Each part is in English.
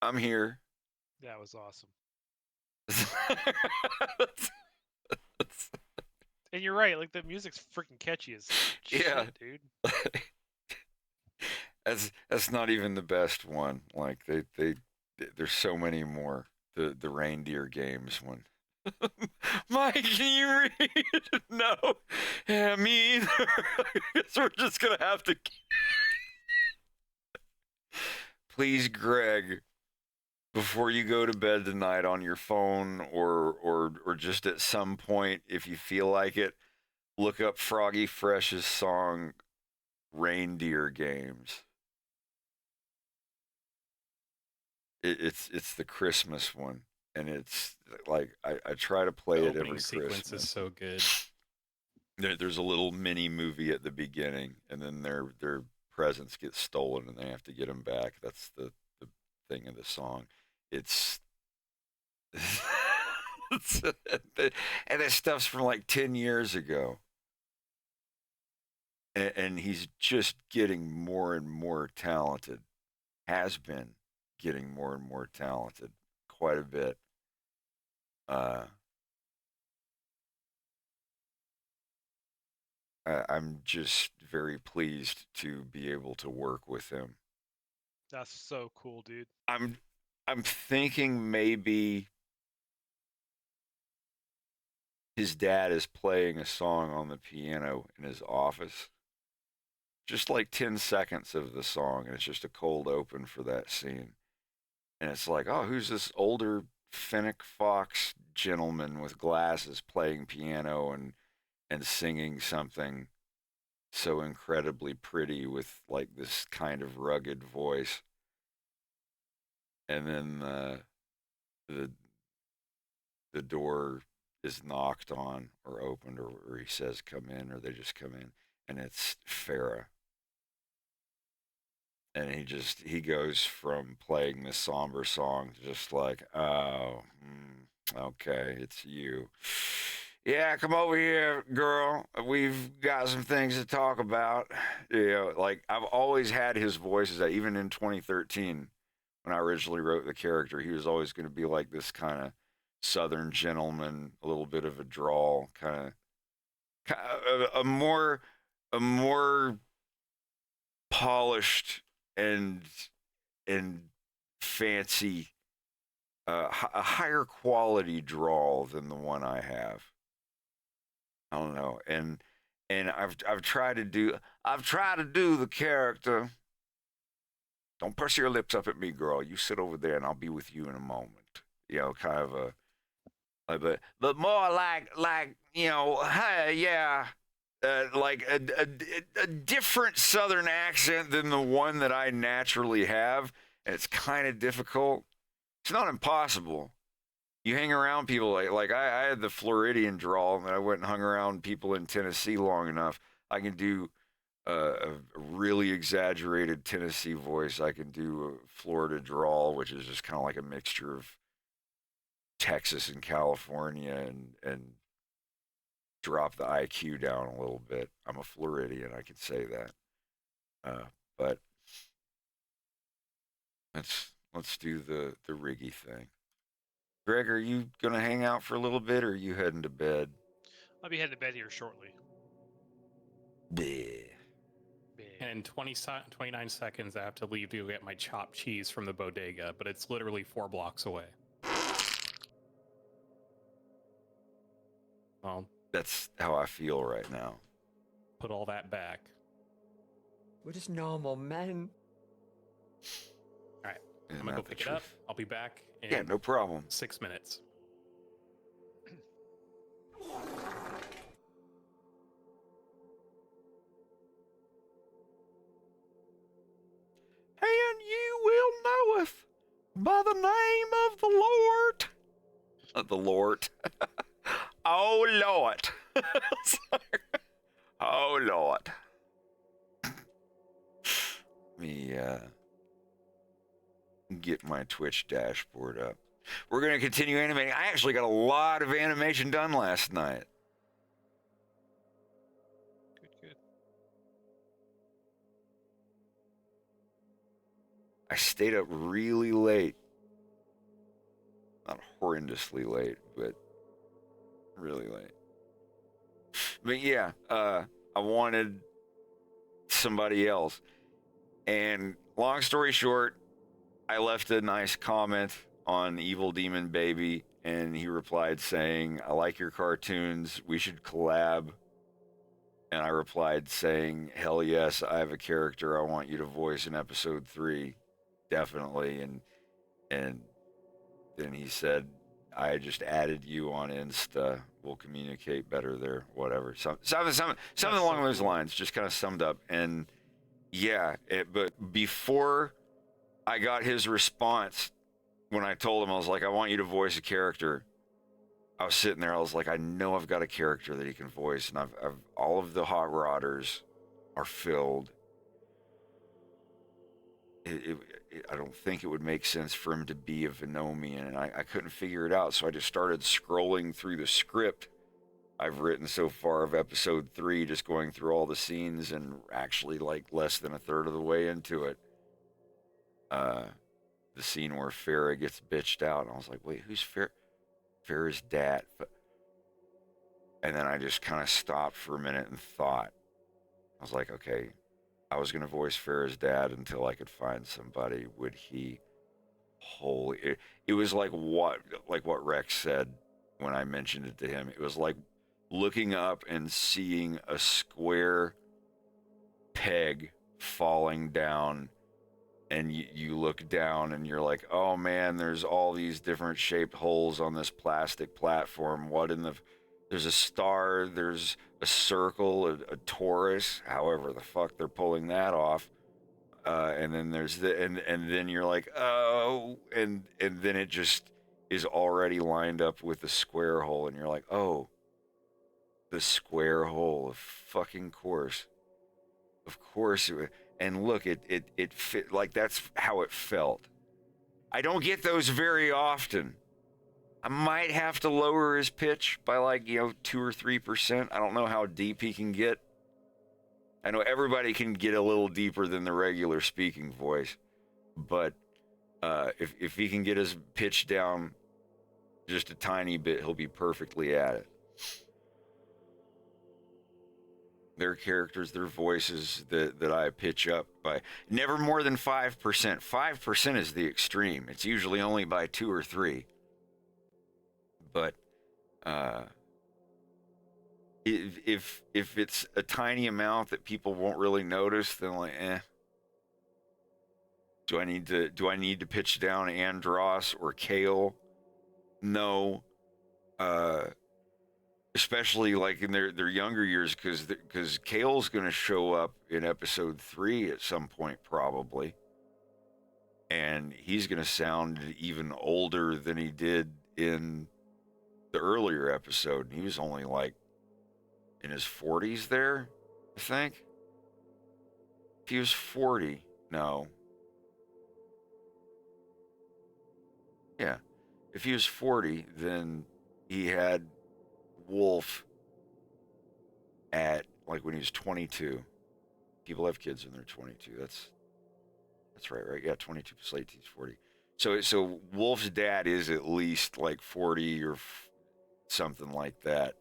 I'm here. That was awesome. And you're right, like the music's freaking catchy as Yeah, shit, dude. that's not even the best one. Like there's so many more. The reindeer games one. Mike, can you read? No, yeah, me either. I guess we're just gonna have to. Please, Greg, before you go to bed tonight on your phone or just at some point if you feel like it, look up Froggy Fresh's song Reindeer Games. It's the Christmas one, and it's like I try to The play it opening every sequence is Christmas. so good. There's a little mini movie at the beginning, and then their presents get stolen, and they have to get them back. That's the thing of the song. It's and this stuff's from like 10 years ago. And he's just getting more and more talented. Has been getting more and more talented quite a bit. Uh, I'm just very pleased to be able to work with him. That's so cool, dude. I'm thinking maybe his dad is playing a song on the piano in his office. Just like 10 seconds of the song, and it's just a cold open for that scene. And it's like, oh, who's this older Finnick Fox gentleman with glasses playing piano and singing something so incredibly pretty with like this kind of rugged voice? And then the the door is knocked on or opened, or he says come in, or they just come in, and it's Farah. And he goes from playing this somber song to just like, oh, okay, it's you. Yeah, come over here, girl. We've got some things to talk about. You know, like I've always had his voices. Even in 2013, when I originally wrote the character, he was always going to be like this kind of Southern gentleman, a little bit of a drawl, a more polished and and fancy, a higher quality drawl than the one I have. I don't know, and I've tried to do the character. Don't press your lips up at me, girl. You sit over there, and I'll be with you in a moment. You know, kind of a like, but more like hey, yeah, like a different Southern accent than the one that I naturally have. And it's kind of difficult. It's not impossible. You hang around people like I had the Floridian drawl, and I went and hung around people in Tennessee long enough. I can do a really exaggerated Tennessee voice. I can do a Florida drawl, which is just kind of like a mixture of Texas and California, and drop the IQ down a little bit. I'm a Floridian, I can say that. But let's do the Riggy thing. Greg, are you gonna hang out for a little bit, or are you heading to bed? I'll be heading to bed here shortly. Bleh. And in 29 seconds, I have to leave to go get my chopped cheese from the bodega, but it's literally 4 blocks away. Well, That's how I feel right now. put all that back. We're just normal men. All right, Isn't I'm gonna go that the pick it up. truth? I'll be back in Yeah, no problem. 6 minutes. And you will knoweth by the name of the Lord. The Lord. Oh, Lord. Oh, Lord. Let me get my Twitch dashboard up. We're going to continue animating. I actually got a lot of animation done last night. Good. I stayed up really late horrendously late, but really late. But yeah, I wanted somebody else. And long story short, I left a nice comment on Evil Demon Baby, and he replied saying, I like your cartoons. We should collab. And I replied saying, hell yes, I have a character I want you to voice in episode 3. Definitely. And then he said, I just added you on Insta. We'll communicate better there. Whatever. Something along those lines, just kind of summed up. And yeah, but before I got his response, when I told him, I was like, I want you to voice a character. I was sitting there, I was like, I know I've got a character that he can voice, and I've all of the hot rodders are filled. I don't think it would make sense for him to be a Venomian, and I couldn't figure it out, so I just started scrolling through the script I've written so far of episode 3, just going through all the scenes, and actually like less than a third of the way into it, the scene where Farrah gets bitched out, and I was like, wait, who's Farrah's dad? And then I just kind of stopped for a minute and thought. I was like, okay, I was going to voice Farrah's dad until I could find somebody. Would he? Holy, it was like what Rex said when I mentioned it to him. It was like looking up and seeing a square peg falling down, and you look down and you're like, oh man, there's all these different shaped holes on this plastic platform. There's a star, there's a circle, a torus, however the fuck they're pulling that off. And then there's and then you're like, oh, and then it just is already lined up with the square hole, and you're like, oh, the square hole, of fucking course. Of course it would. And look, it fit, like that's how it felt. I don't get those very often. I might have to lower his pitch by 2 or 3%. I don't know how deep he can get. I know everybody can get a little deeper than the regular speaking voice, but if he can get his pitch down just a tiny bit, he'll be perfectly at it. Their characters, their voices that I pitch up by never more than 5%. 5% is the extreme. It's usually only by 2 or 3. But if it's a tiny amount that people won't really notice, then like, Do I need to pitch down Andros or Kale? No. Especially like in their younger years, because Kale's going to show up in episode 3 at some point probably, and he's going to sound even older than he did in the earlier episode. He was only like in his 40s there, I think. If he was 40, no. Yeah, if he was 40, then he had Wolf at like when he was 22. People have kids when they're 22. That's right? Yeah, 22 plus 18 is 40. So Wolf's dad is at least like 40 or something like that.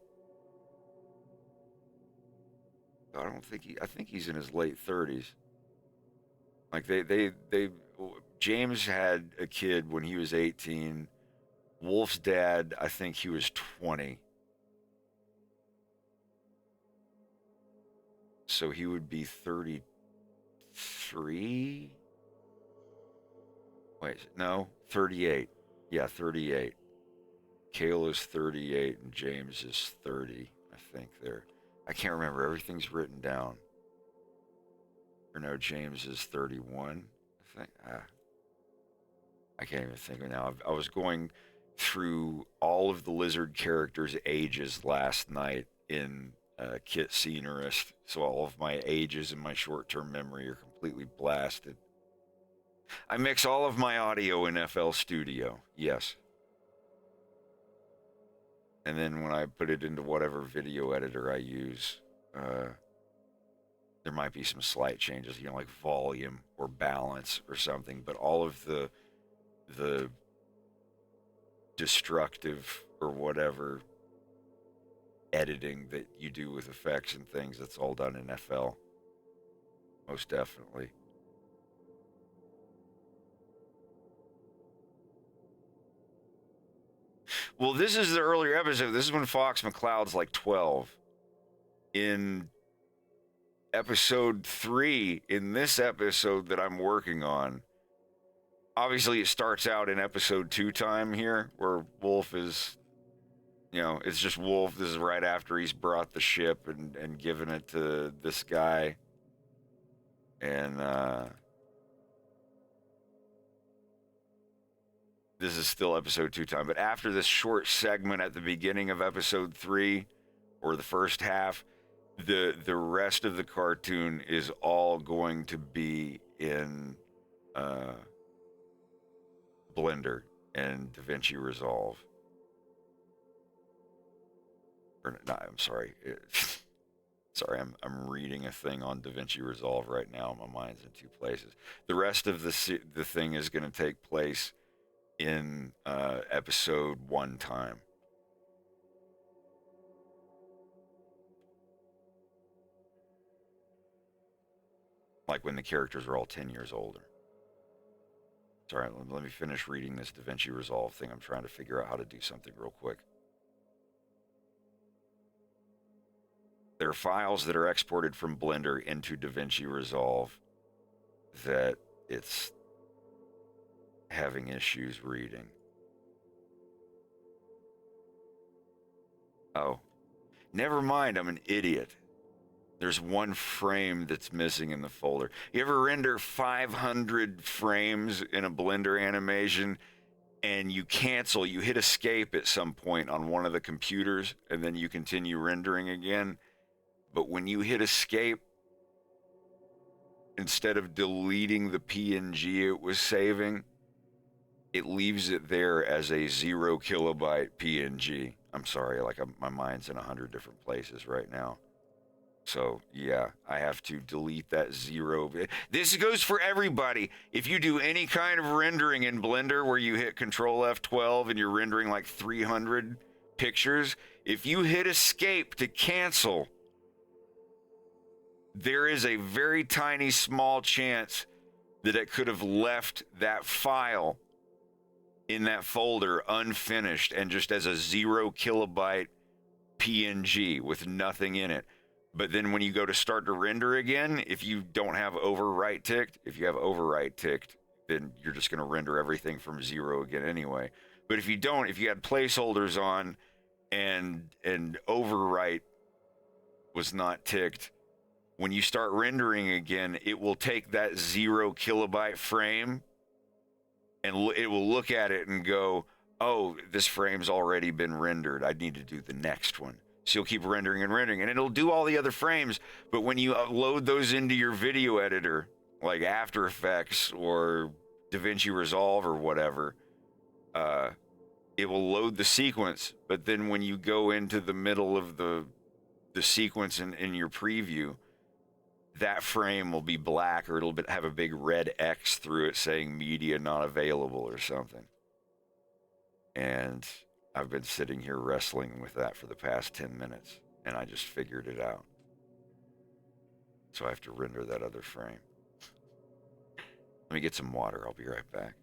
I think he's in his late 30s. Like James had a kid when he was 18. Wolf's dad, I think he was 20. So he would be 33? Wait, no, 38. Yeah, 38. Kale is 38 and James is 30, I think there. I can't remember. Everything's written down. Or no, James is 31, I think. I can't even think of it now. I was going through all of the lizard characters' ages last night in Kit Scenerist, so all of my ages in my short-term memory are completely blasted. I mix all of my audio in FL Studio, yes. And then when I put it into whatever video editor I use, there might be some slight changes, like volume or balance or something, but all of the destructive or whatever editing that you do with effects and things. That's all done in FL. Most definitely. Well, this is the earlier episode. This is when Fox McCloud's like 12. In episode 3, in this episode that I'm working on, obviously it starts out in episode 2 time here, where Wolf is, you know, it's just Wolf. This is right after he's brought the ship and given it to this guy. And this is still episode 2 time. But after this short segment at the beginning of episode 3, or the first half, the rest of the cartoon is all going to be in Blender and DaVinci Resolve. Or not, I'm sorry. Sorry, I'm reading a thing on DaVinci Resolve right now. My mind's in 2 places. The rest of the thing is going to take place in episode 1 time. Like when the characters are all 10 years older. Sorry, let me finish reading this DaVinci Resolve thing. I'm trying to figure out how to do something real quick. There are files that are exported from Blender into DaVinci Resolve that it's having issues reading. Oh, never mind, I'm an idiot. There's 1 frame that's missing in the folder. You ever render 500 frames in a Blender animation and you cancel, you hit escape at some point on one of the computers and then you continue rendering again? But when you hit escape, instead of deleting the PNG it was saving, it leaves it there as a 0 kilobyte PNG. I'm sorry, like my mind's in 100 different places right now. So yeah, I have to delete that 0. This goes for everybody. If you do any kind of rendering in Blender where you hit Control F12 and you're rendering like 300 pictures, if you hit escape to cancel, there is a very tiny small chance that it could have left that file in that folder unfinished and just as a 0 kilobyte PNG with nothing in it. But then when you go to start to render again, if you don't have overwrite ticked, if you have overwrite ticked, then you're just going to render everything from 0 again anyway. But if you don't, if you had placeholders on and overwrite was not ticked, when you start rendering again, it will take that 0 kilobyte frame and it will look at it and go, oh, this frame's already been rendered. I need to do the next one. So you'll keep rendering and rendering, and it'll do all the other frames. But when you upload those into your video editor, like After Effects or DaVinci Resolve or whatever, it will load the sequence. But then when you go into the middle of the sequence in your preview, that frame will be black, or it'll have a big red X through it saying media not available or something. And I've been sitting here wrestling with that for the past 10 minutes, and I just figured it out. So I have to render that other frame. Let me get some water. I'll be right back.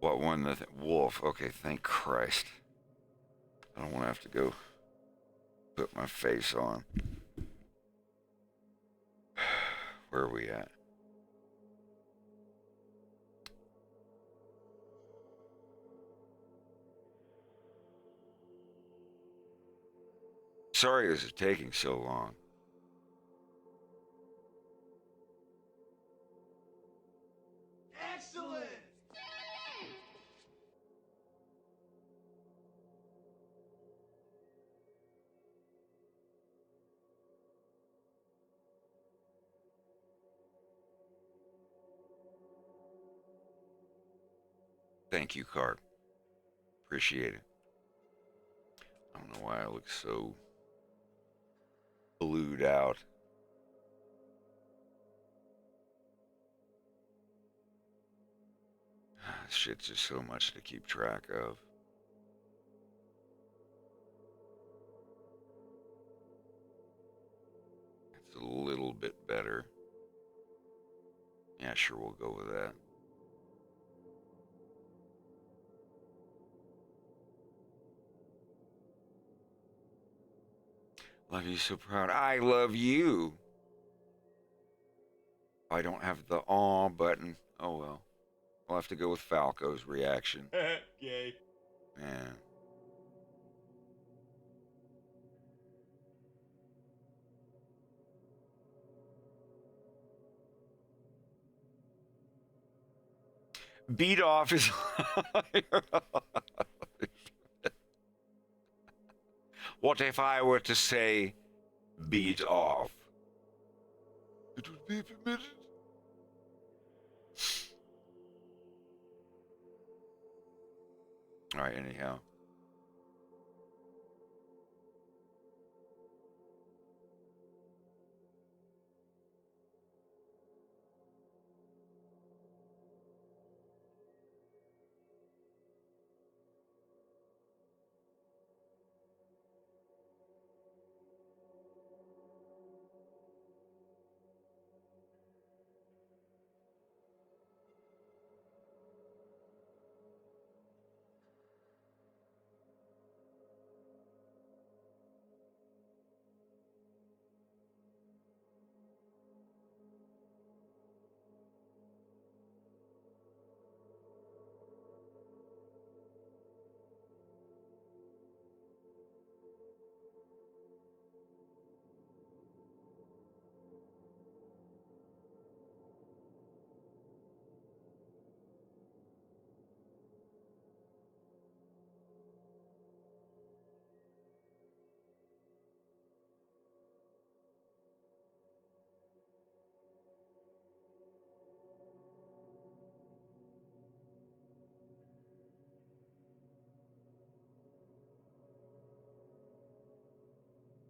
What won the wolf? Okay, thank Christ. I don't want to have to go put my face on. Where are we at? Sorry this is taking so long. Excellent! Thank you, Carp. Appreciate it. I don't know why I look so blued out. Shit's just so much to keep track of. It's a little bit better. Yeah, sure, we'll go with that. Love you so proud. I love you. I don't have the aw button. Oh well. I'll have to go with Falco's reaction. Gay. Yeah. Beat off is. What if I were to say beat off? It would be permitted. All right, anyhow.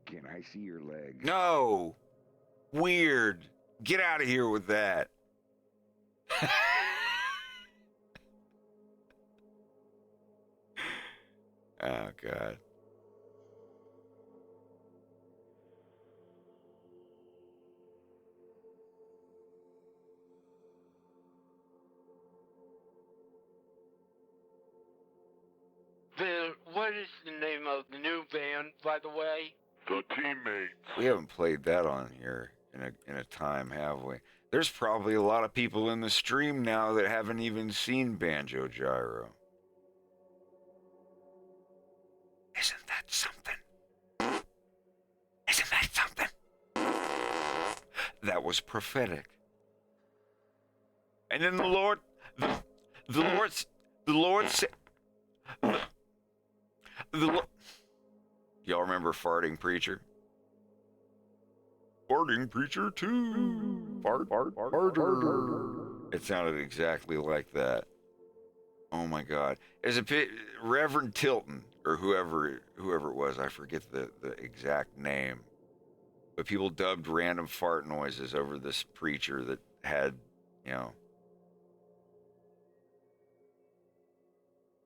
Can I see your legs? No! Weird. Get out of here with that. Oh, God. What is the name of the new band, by the way? The teammates. We haven't played that on here in a time, have we? There's probably a lot of people in the stream now that haven't even seen Banjo Gyro. Isn't that something? Isn't that something? That was prophetic. And then the Lord said, y'all remember Farting Preacher? Farting Preacher 2. Farter. It sounded exactly like that. Oh my God. As a Reverend Tilton, or whoever it was, I forget the exact name. But people dubbed random fart noises over this preacher that had, you know,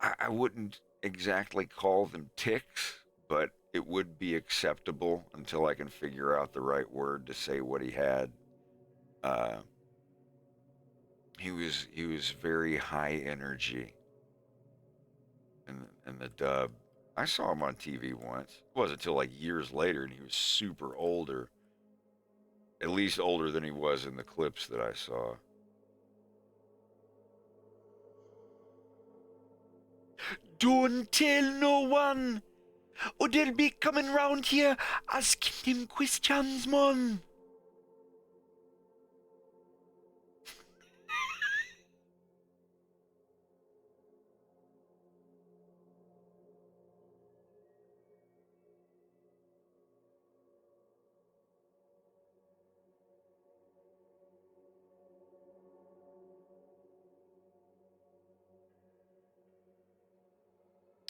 I wouldn't exactly call them ticks, but it would be acceptable until I can figure out the right word to say what he had. He was very high energy, in the dub. I saw him on TV once. It wasn't until like years later, and he was super older. At least older than he was in the clips that I saw. Don't tell no one, or they'll be coming round here asking him questions, man.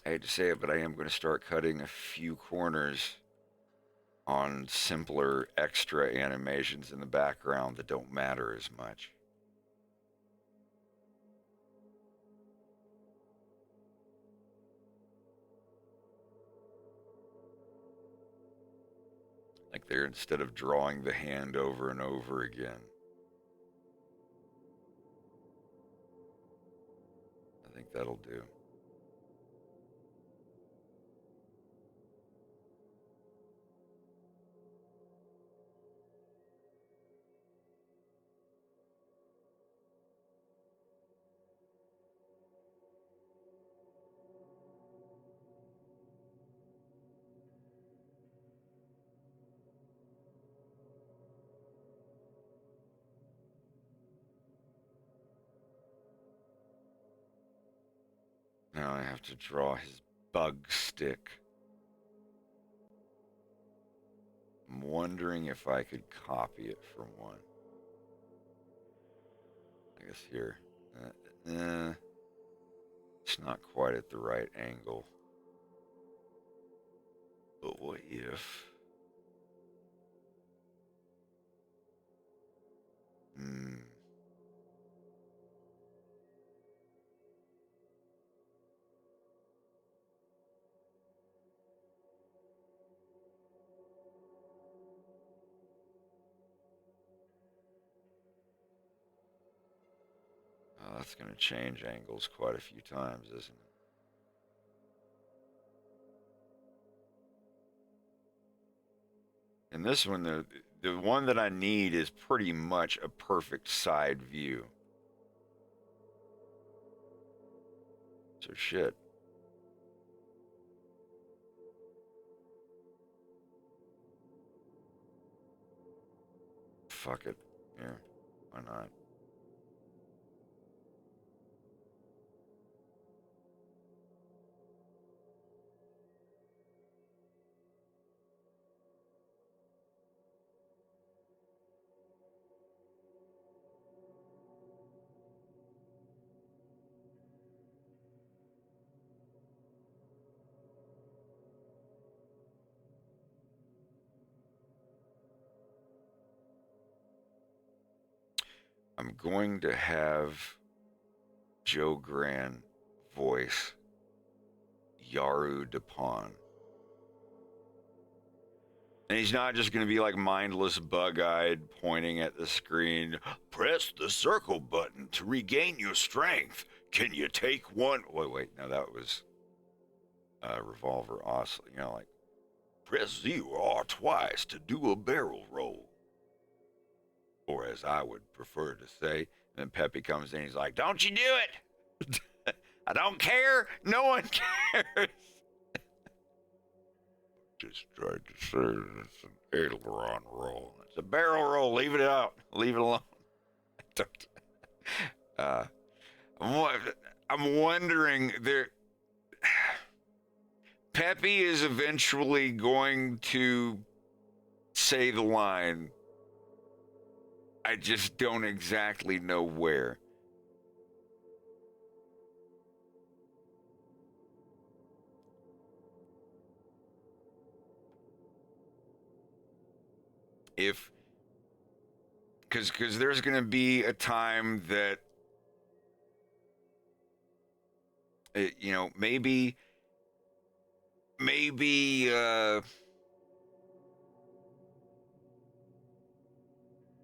I hate to say it, but I am going to start cutting a few corners on simpler extra animations in the background that don't matter as much. Like they're, instead of drawing the hand over and over again. I think that'll do. Now I have to draw his bug stick. I'm wondering if I could copy it from one. I guess here. It's not quite at the right angle. But what if? Oh, that's going to change angles quite a few times, isn't it? And this one, the one that I need is pretty much a perfect side view. So shit. Fuck it. Here. Why not? I'm going to have Joe Gran voice Yaru Dupon. And he's not just going to be like mindless, bug-eyed, pointing at the screen. Press the circle button to regain your strength. Can you take one? Wait. No, that was Revolver Oscill. You know, like, press ZR twice to do a barrel roll. Or as I would prefer to say. And then Peppy comes in, he's like, don't you do it! I don't care. No one cares. Just tried to say it's an aileron roll. It's a barrel roll. Leave it out. Leave it alone. I'm wondering there. Peppy is eventually going to say the line. I just don't exactly know where. If, because there's going to be a time that, you know, maybe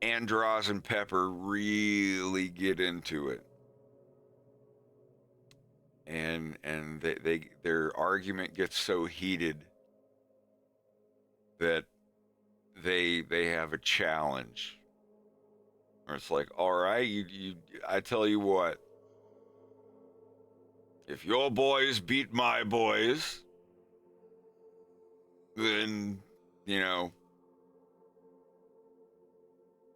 Andros and Pepper really get into it. and their argument gets so heated that they have a challenge. Or it's like, all right, I tell you what, if your boys beat my boys, then, you know,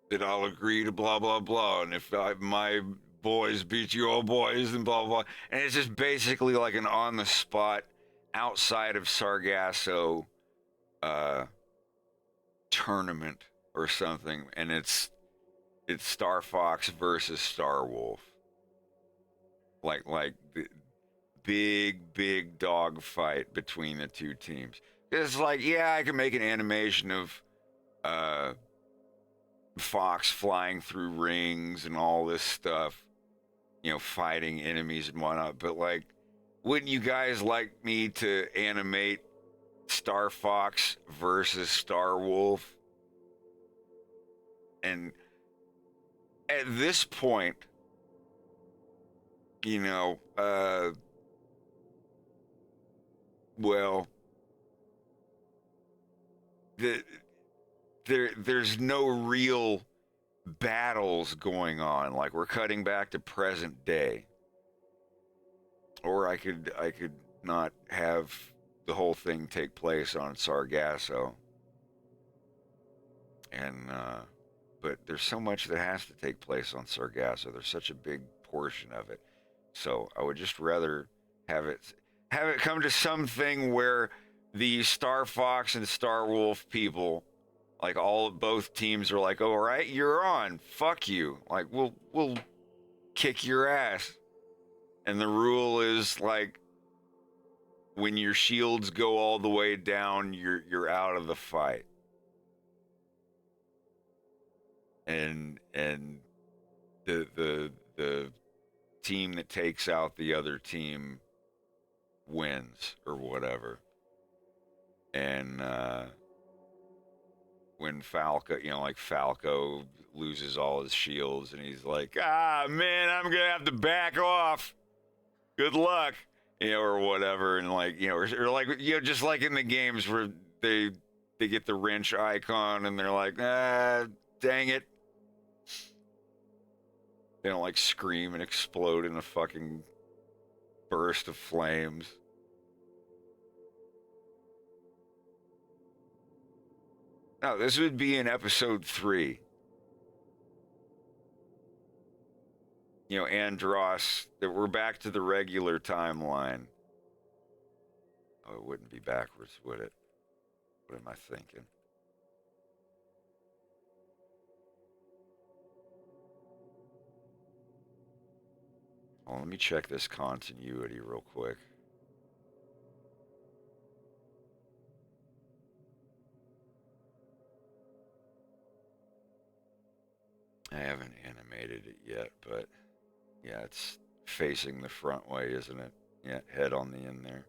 then I'll agree to blah, blah, blah. And if my boys beat your boys, and blah, blah. And it's just basically like an on-the-spot, outside of Sargasso tournament or something. And it's Star Fox versus Star Wolf. Like the big dog fight between the two teams. It's like, yeah, I can make an animation of Fox flying through rings and all this stuff, you know, fighting enemies and whatnot. But like, wouldn't you guys like me to animate Star Fox versus Star Wolf? And at this point, you know, well, there's no real battles going on. Like, we're cutting back to present day. Or I could not have the whole thing take place on Sargasso. And but there's so much that has to take place on Sargasso. There's such a big portion of it. So I would just rather have it come to something where the Star Fox and Star Wolf people, like both teams are like, all right, you're on. Fuck you. Like, we'll kick your ass. And the rule is like, when your shields go all the way down, you're out of the fight. And the team that takes out the other team wins or whatever. And when Falco, you know, like Falco loses all his shields and he's like, man, I'm gonna have to back off. Good luck, you know, or whatever. And like, you know, or like, you know, just like in the games where they get the wrench icon and they're like, dang it. They don't like scream and explode in a fucking burst of flames. No, this would be in episode 3. You know, Andros, that we're back to the regular timeline. Oh, it wouldn't be backwards, would it? What am I thinking? Oh, let me check this continuity real quick. I haven't animated it yet, but yeah, it's facing the front way, isn't it? Yeah, head on the end there.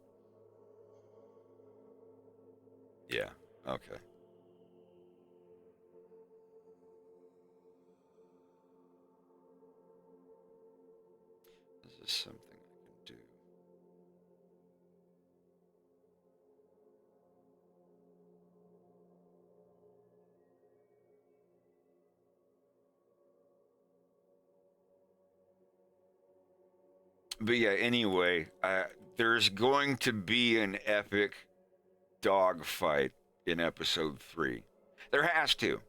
Yeah, okay. This is something I can do. But yeah, anyway, there's going to be an epic dogfight in episode 3. There has to.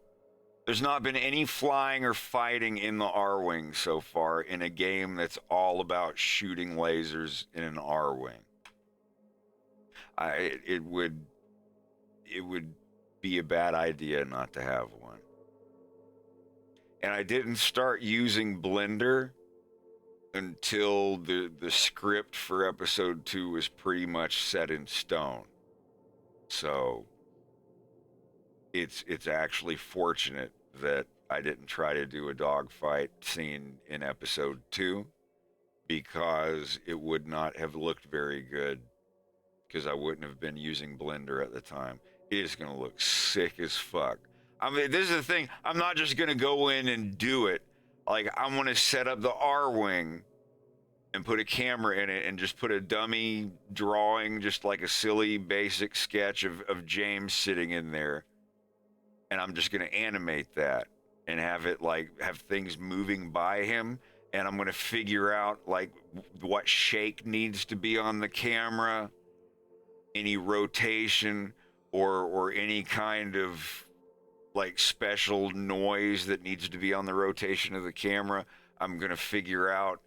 There's not been any flying or fighting in the R-Wing so far in a game that's all about shooting lasers in an R-Wing. It would be a bad idea not to have one. And I didn't start using Blender until the script for episode 2 was pretty much set in stone. So it's actually fortunate that I didn't try to do a dogfight scene in episode 2, because it would not have looked very good, because I wouldn't have been using Blender at the time. It is going to look sick as fuck. I mean, this is the thing. I'm not just going to go in and do it. Like, I'm going to set up the R-Wing and put a camera in it and just put a dummy drawing, just like a silly basic sketch of James sitting in there. And I'm just going to animate that and have it like have things moving by him. And I'm going to figure out like what shake needs to be on the camera, any rotation or any kind of like special noise that needs to be on the rotation of the camera. I'm going to figure out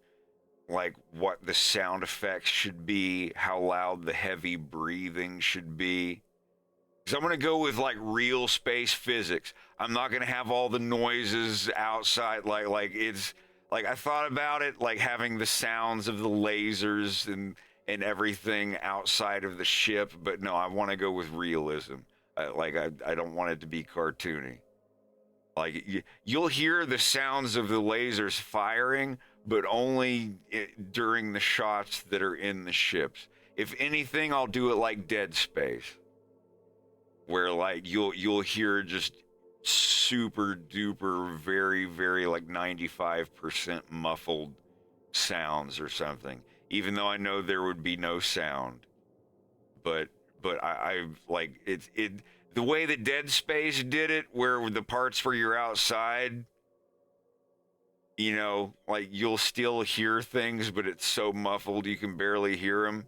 like what the sound effects should be, how loud the heavy breathing should be. Because I'm going to go with like real space physics. I'm not going to have all the noises outside. Like it's like I thought about it, like having the sounds of the lasers and everything outside of the ship. But no, I want to go with realism. I don't want it to be cartoony. Like you'll hear the sounds of the lasers firing, but only during the shots that are in the ships. If anything, I'll do it like Dead Space, where like you'll hear just super duper very very like 95% muffled sounds or something, even though I know there would be no sound. But I like it the way that Dead Space did it, where the parts where you're outside, you know, like you'll still hear things, but it's so muffled you can barely hear them.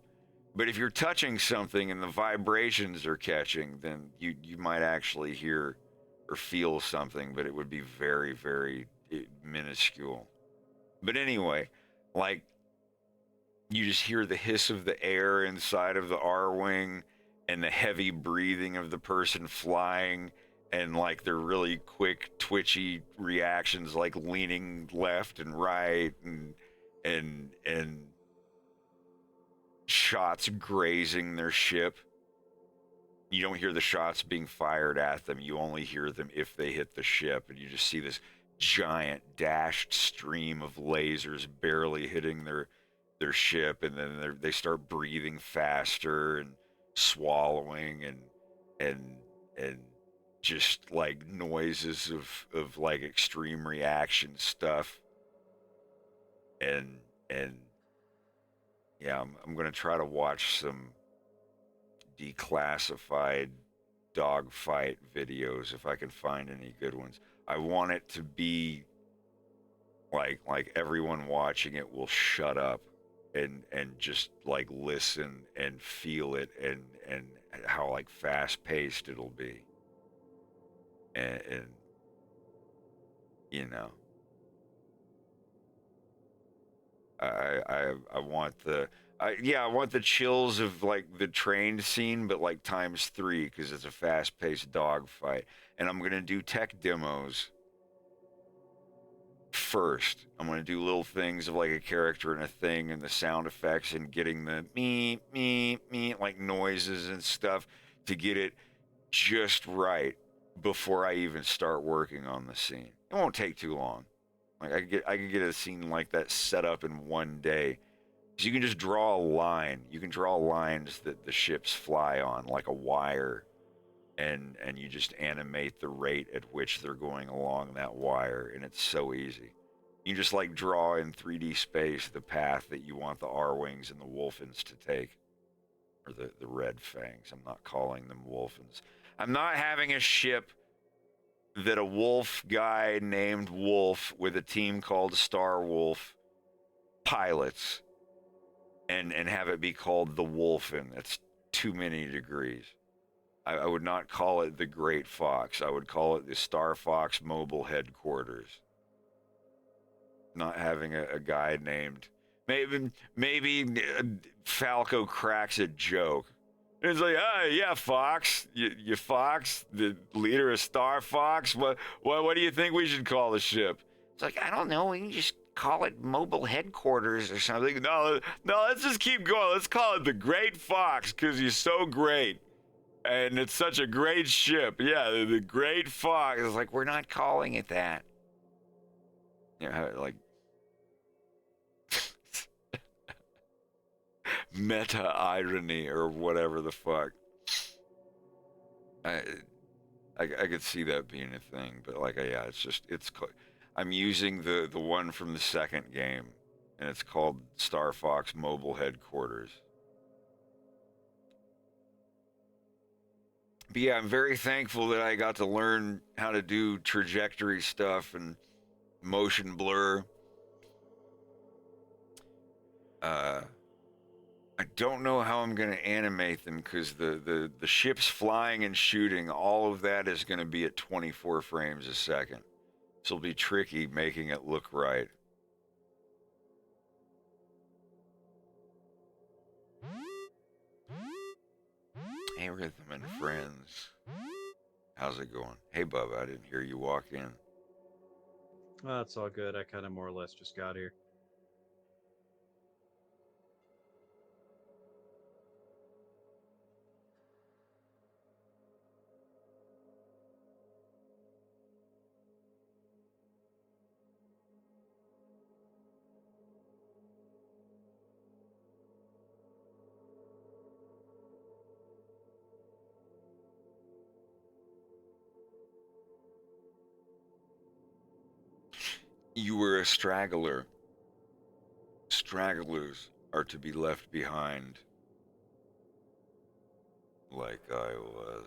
But if you're touching something and the vibrations are catching, then you might actually hear or feel something, but it would be very, very minuscule. But anyway, like you just hear the hiss of the air inside of the R-Wing and the heavy breathing of the person flying, and like their really quick twitchy reactions, like leaning left and right and shots grazing their ship. You don't hear the shots being fired at them. You only hear them if they hit the ship, and you just see this giant dashed stream of lasers barely hitting their ship, and then they start breathing faster and swallowing and just like noises of like extreme reaction stuff. And yeah, I'm gonna try to watch some declassified dogfight videos if I can find any good ones. I want it to be like everyone watching it will shut up and just like listen and feel it, and how like fast paced it'll be, and you know, I want I want the chills of like the train scene, but like times 3, because it's a fast paced dogfight. And I'm gonna do tech demos first. I'm gonna do little things of like a character and a thing and the sound effects and getting the me like noises and stuff to get it just right before I even start working on the scene. It won't take too long. Like I could get a scene like that set up in one day. So you can just draw a line. You can draw lines that the ships fly on, like a wire, and you just animate the rate at which they're going along that wire, and it's so easy. You just like draw in 3D space the path that you want the R-Wings and the Wolfins to take, or the Red Fangs. I'm not calling them Wolfins. I'm not having a ship that a wolf guy named Wolf with a team called Star Wolf pilots and have it be called the Wolfin. That's too many degrees. I would not call it the Great Fox. I would call it the Star Fox Mobile Headquarters. Not having a guy named... Maybe Falco cracks a joke. It's like, oh, yeah, Fox. You Fox, the leader of Star Fox. What do you think we should call the ship? It's like, I don't know. We can just call it Mobile Headquarters or something. No, let's just keep going. Let's call it the Great Fox because you're so great. And it's such a great ship. Yeah, the Great Fox. It's like, we're not calling it that. You know, like... meta irony or whatever the fuck. I could see that being a thing, but like, yeah, it's I'm using the one from the second game and it's called Star Fox Mobile Headquarters. But yeah, I'm very thankful that I got to learn how to do trajectory stuff and motion blur. I don't know how I'm going to animate them because the ships flying and shooting, all of that is going to be at 24 frames a second. So it'll be tricky making it look right. Hey, Rhythm and Friends. How's it going? Hey, Bubba, I didn't hear you walk in. Oh, it's all good. I kind of more or less just got here. You were a straggler. Stragglers are to be left behind, like I was.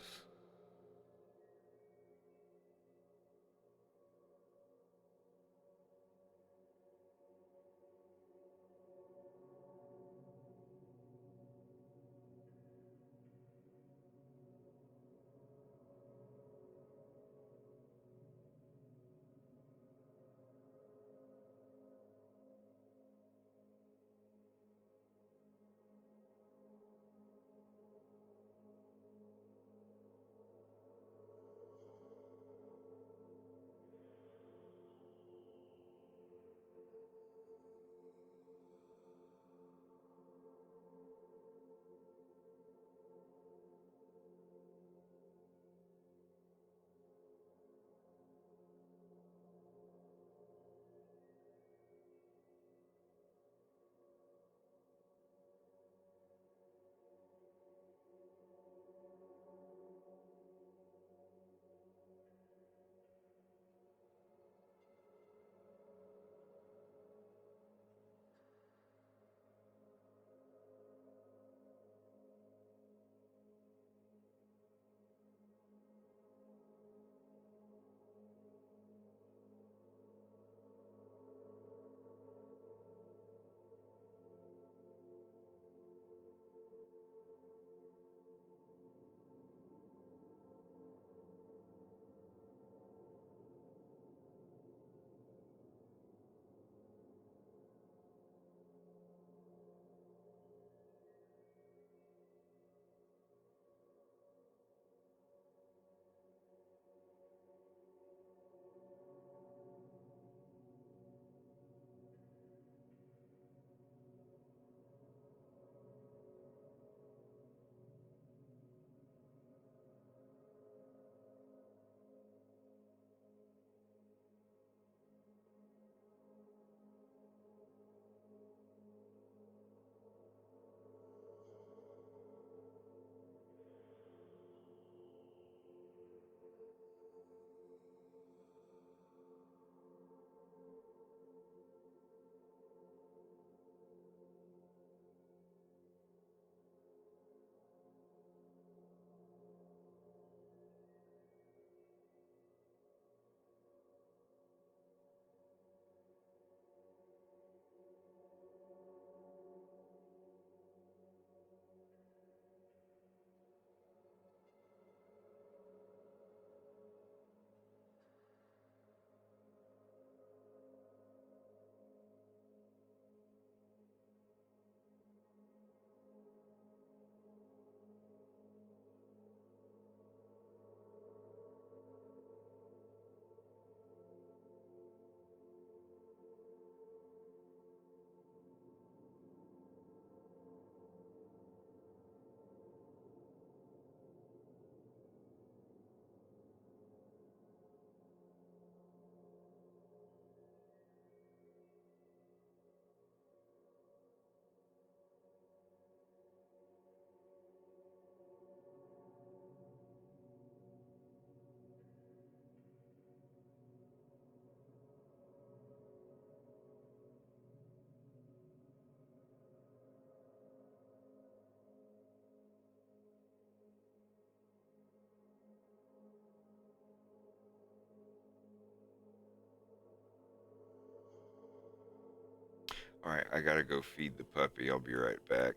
All right, I gotta go feed the puppy. I'll be right back.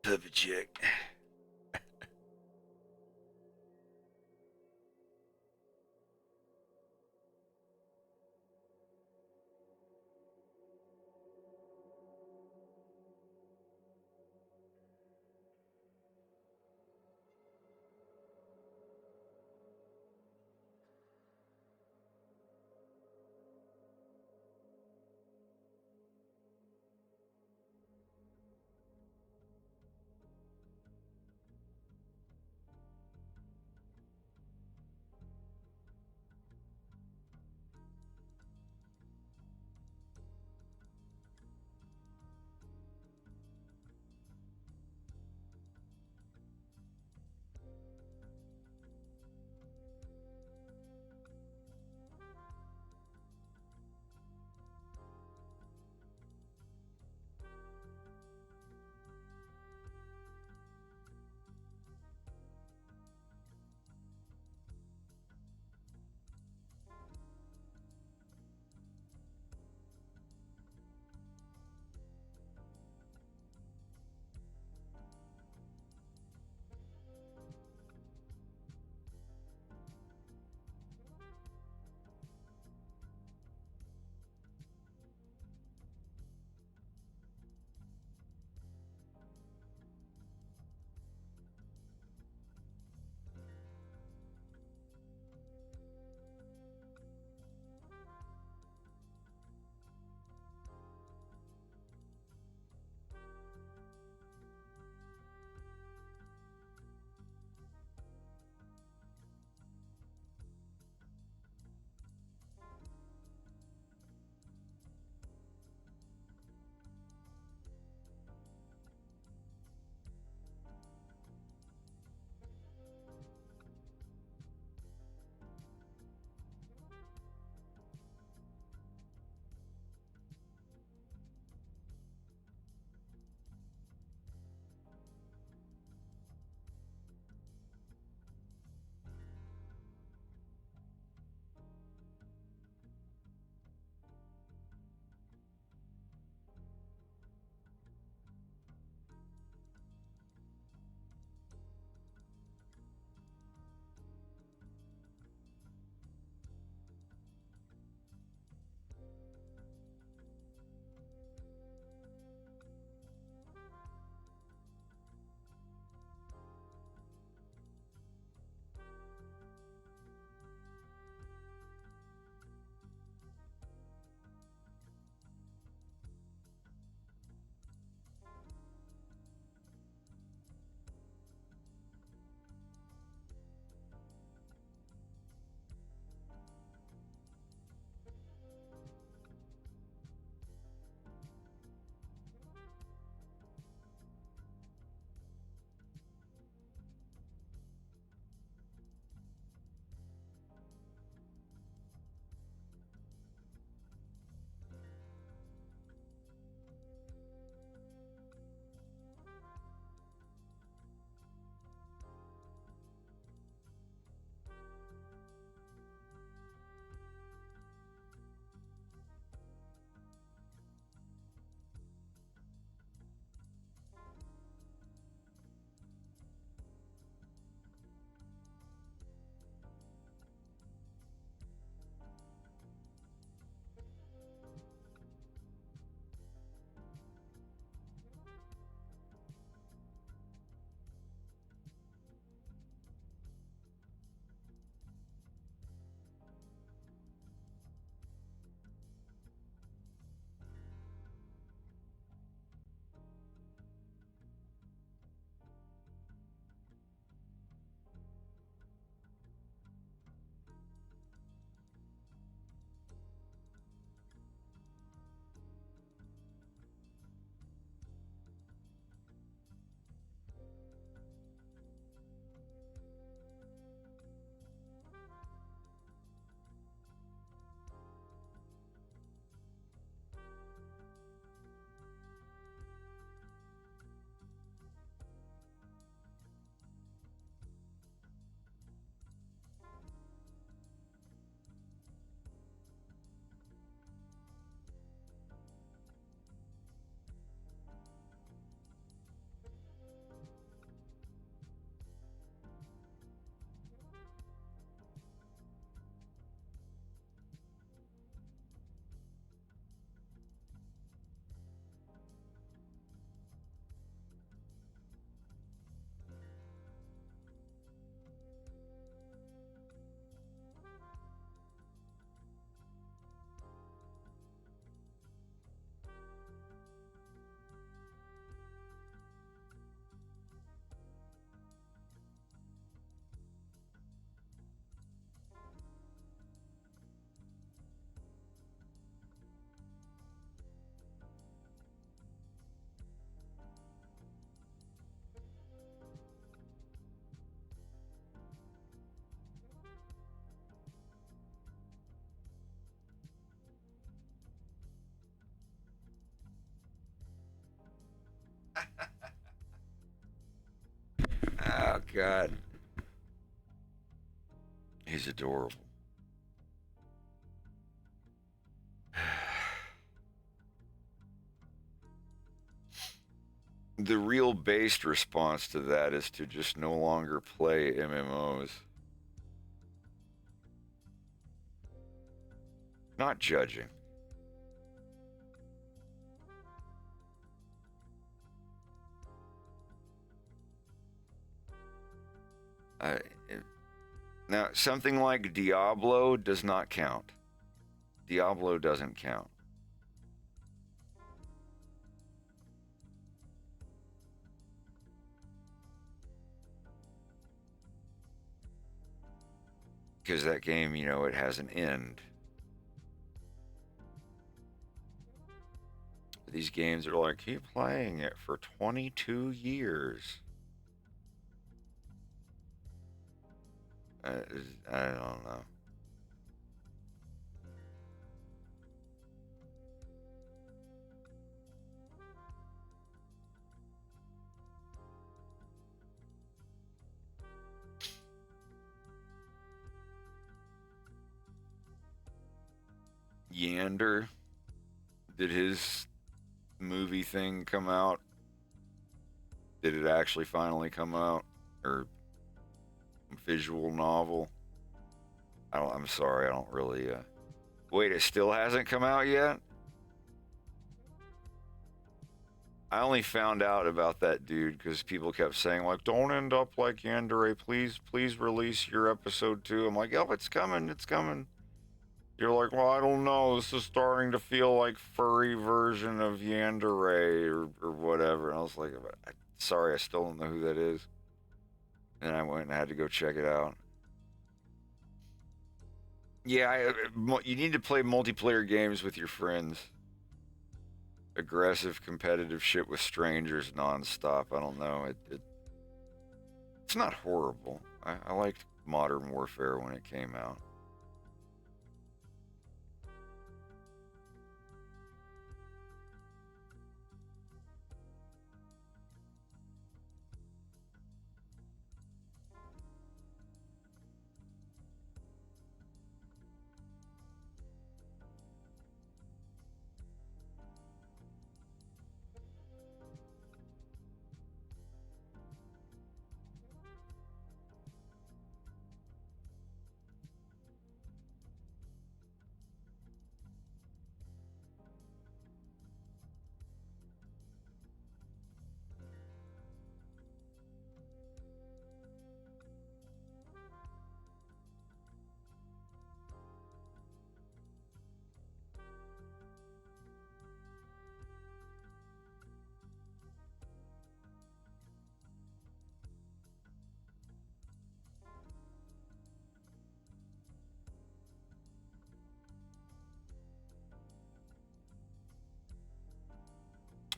Puppy check. God. He's adorable. The real based response to that is to just no longer play MMOs. Not judging. Uh, Now, something like Diablo does not count. Diablo doesn't count. Because that game, you know, it has an end. These games are like, keep playing it for 22 years. I don't know. Yander, did his movie thing come out? Did it actually finally come out? Or visual novel? I'm sorry, I don't really, Wait, it still hasn't come out yet? I only found out about that dude because people kept saying, like, don't end up like Yandere, please release your episode 2. I'm like, oh, it's coming, it's coming. You're like, well, I don't know, this is starting to feel like furry version of Yandere or whatever. And I was like, sorry, I still don't know who that is. And I went and had to go check it out. Yeah, you need to play multiplayer games with your friends. Aggressive, competitive shit with strangers nonstop. I don't know. It's not horrible. I liked Modern Warfare when it came out.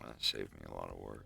That saved me a lot of work.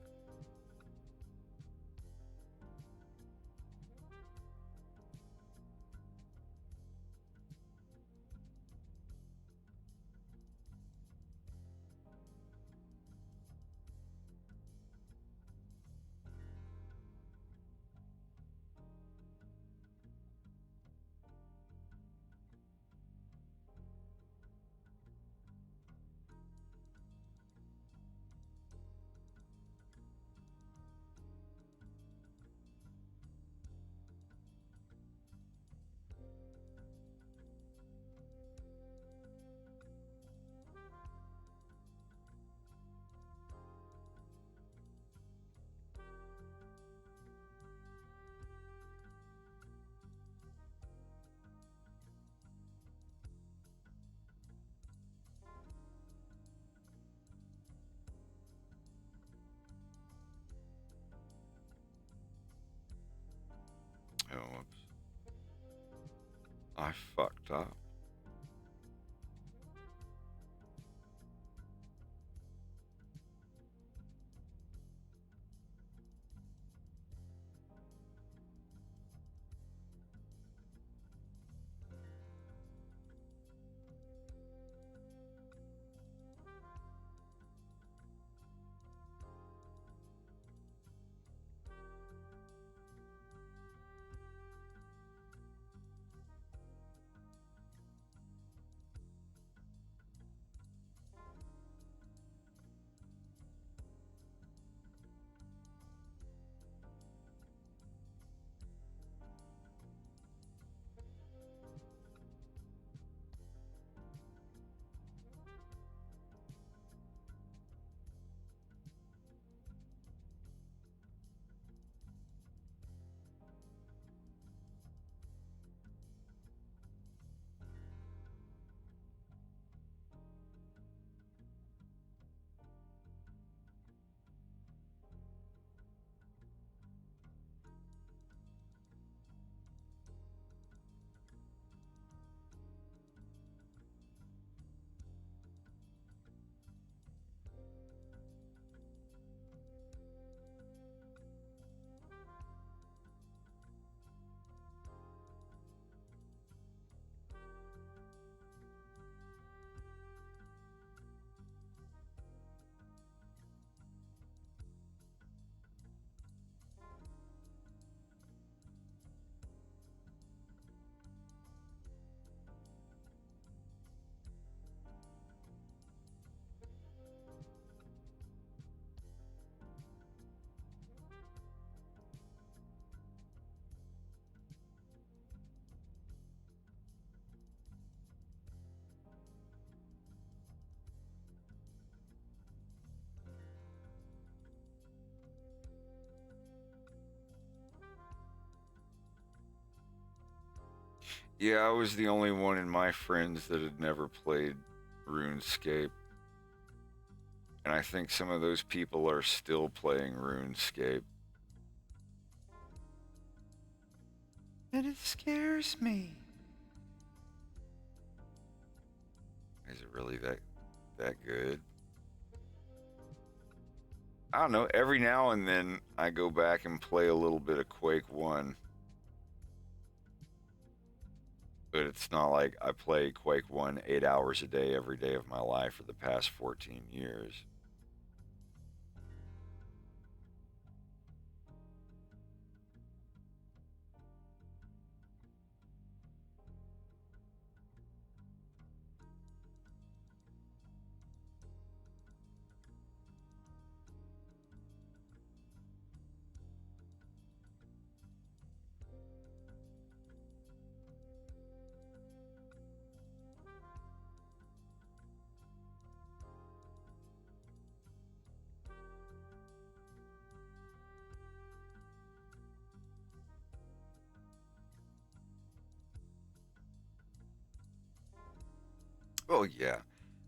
Oh, whoops. I fucked up. Yeah, I was the only one in my friends that had never played RuneScape. And I think some of those people are still playing RuneScape. And it scares me. Is it really that good? I don't know. Every now and then I go back and play a little bit of Quake 1. But it's not like I play Quake 1 8 hours a day every day of my life for the past 14 years. Oh yeah.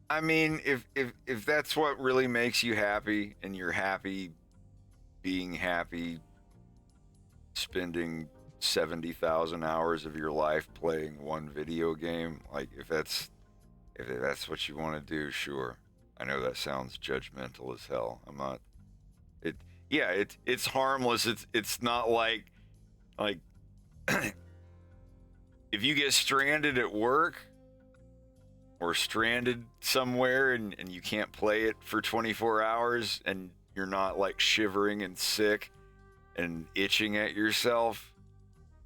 I mean, if that's what really makes you happy and you're happy being happy spending 70,000 hours of your life playing one video game, like if that's what you want to do, sure. I know that sounds judgmental as hell. I'm not it yeah, it's harmless. It's not like if you get stranded at work or stranded somewhere and you can't play it for 24 hours and you're not like shivering and sick and itching at yourself,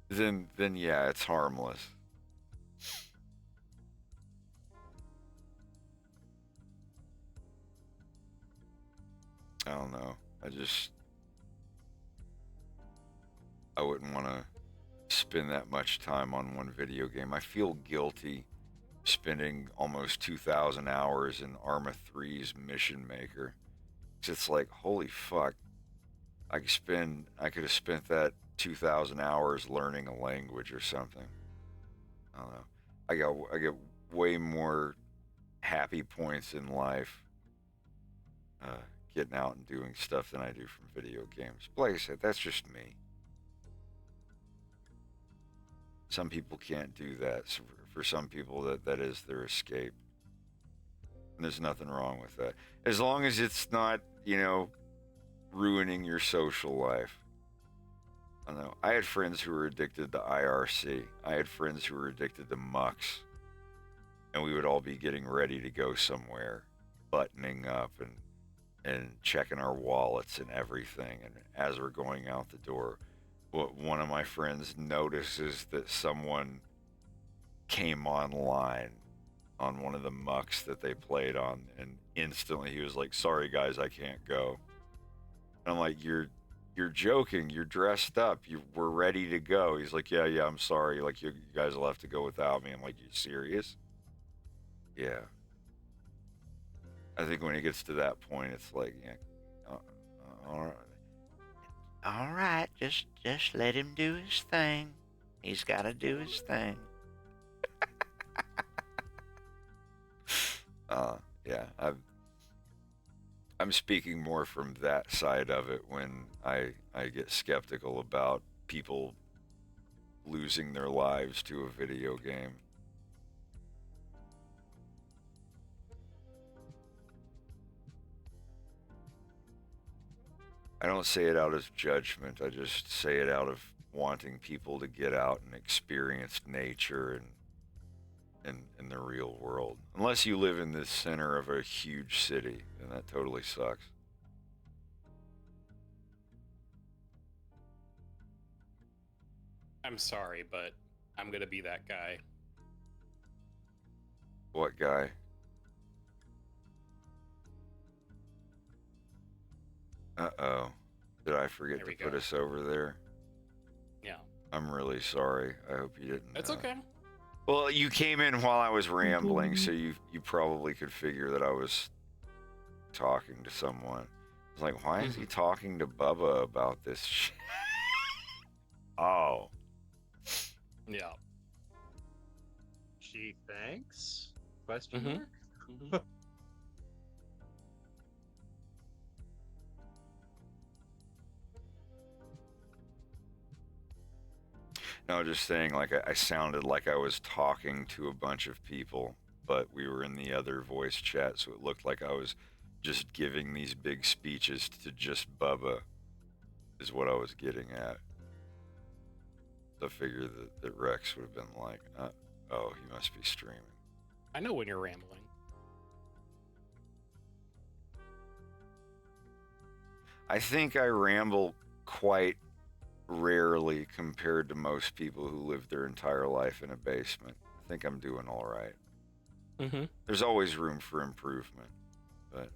then yeah, it's harmless. I don't know. I wouldn't want to spend that much time on one video game. I feel guilty spending almost 2,000 hours in Arma 3's Mission Maker. It's like, holy fuck. I could have spent that 2,000 hours learning a language or something. I don't know. I get way more happy points in life getting out and doing stuff than I do from video games. But like I said, that's just me. Some people can't do that. So for some people, that is their escape. And there's nothing wrong with that. As long as it's not, ruining your social life. I don't know. I had friends who were addicted to IRC. I had friends who were addicted to MUX. And we would all be getting ready to go somewhere, buttoning up and checking our wallets and everything. And as we're going out the door, one of my friends notices that someone came online on one of the MUX that they played on, and instantly he was like, "Sorry guys, I can't go." And I'm like, You're joking, you're dressed up, we're ready to go." He's like, yeah, I'm sorry, like you guys will have to go without me. I'm like, you serious? Yeah. I think when it gets to that point, it's like, yeah, all right, just let him do his thing. He's got to do his thing. Yeah, I'm speaking more from that side of it when I get skeptical about people losing their lives to a video game. I don't say it out of judgment. I just say it out of wanting people to get out and experience nature and in the real world. Unless you live in the center of a huge city, then that totally sucks. I'm sorry, but I'm gonna be that guy. What guy? Uh-oh. Did I forget to put us over there? Yeah. I'm really sorry. I hope you didn't. It's okay. Well, you came in while I was rambling, so you probably could figure that I was talking to someone. I was like, why is he talking to Bubba about this shit? Oh. Yeah. Gee, thanks? Question Mhm. mark? Mhm. No, just saying, like, I sounded like I was talking to a bunch of people, but we were in the other voice chat, so it looked like I was just giving these big speeches to just Bubba, is what I was getting at. I figured that Rex would have been like, oh, he must be streaming. I know when you're rambling. I think I ramble quite rarely compared to most people who live their entire life in a basement. I think I'm doing all right. Mm-hmm. There's always room for improvement, but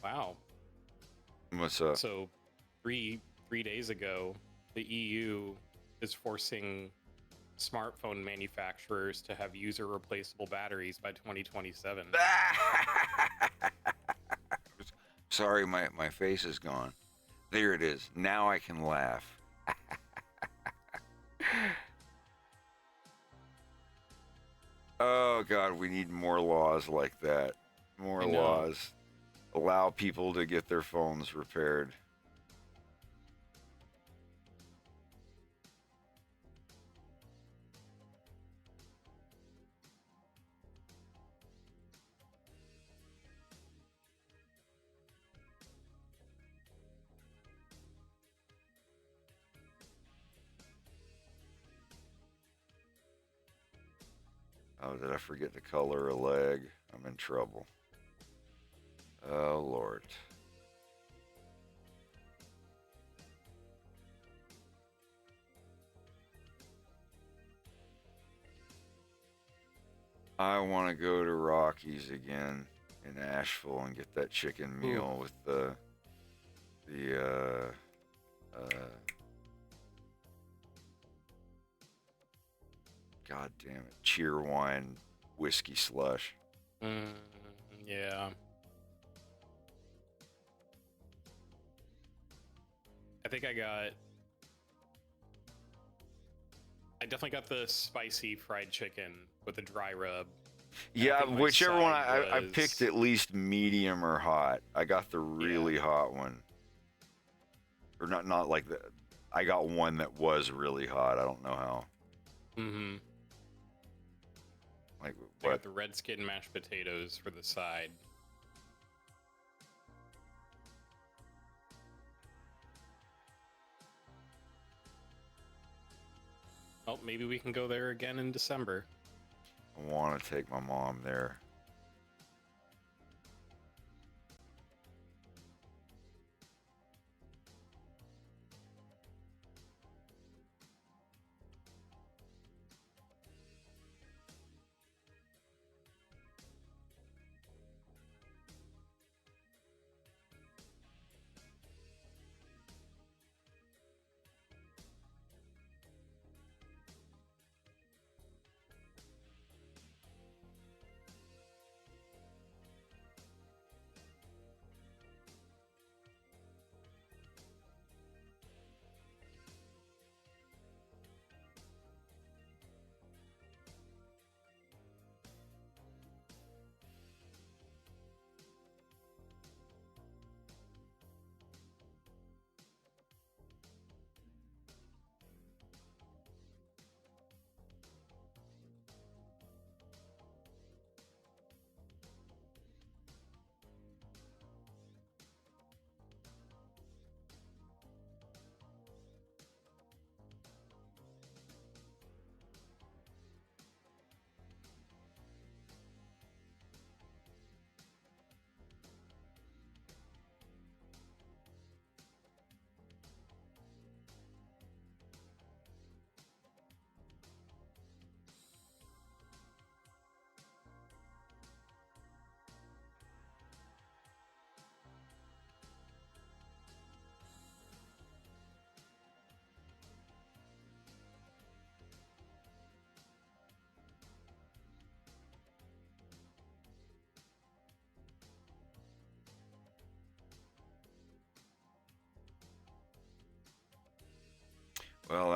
Wow. what's up? So, three days ago, the EU is forcing smartphone manufacturers to have user replaceable batteries by 2027. Sorry, my face is gone. There it is. Now I can laugh. Oh God, we need more laws like that. More I know. laws. Allow people to get their phones repaired. Oh, did I forget to color a leg? I'm in trouble. Oh, Lord. I want to go to Rocky's again in Asheville and get that chicken meal with the God damn it, Cheerwine whiskey slush. Yeah. I think I definitely got the spicy fried chicken with the dry rub. Yeah, think my whichever one side I picked was- at least medium or hot. I got the really hot one. Or not like the. I got one that was really hot. I don't know how. Mm-hmm. Like I got what? the red skin mashed potatoes for the side. Oh, maybe we can go there again in December. I want to take my mom there.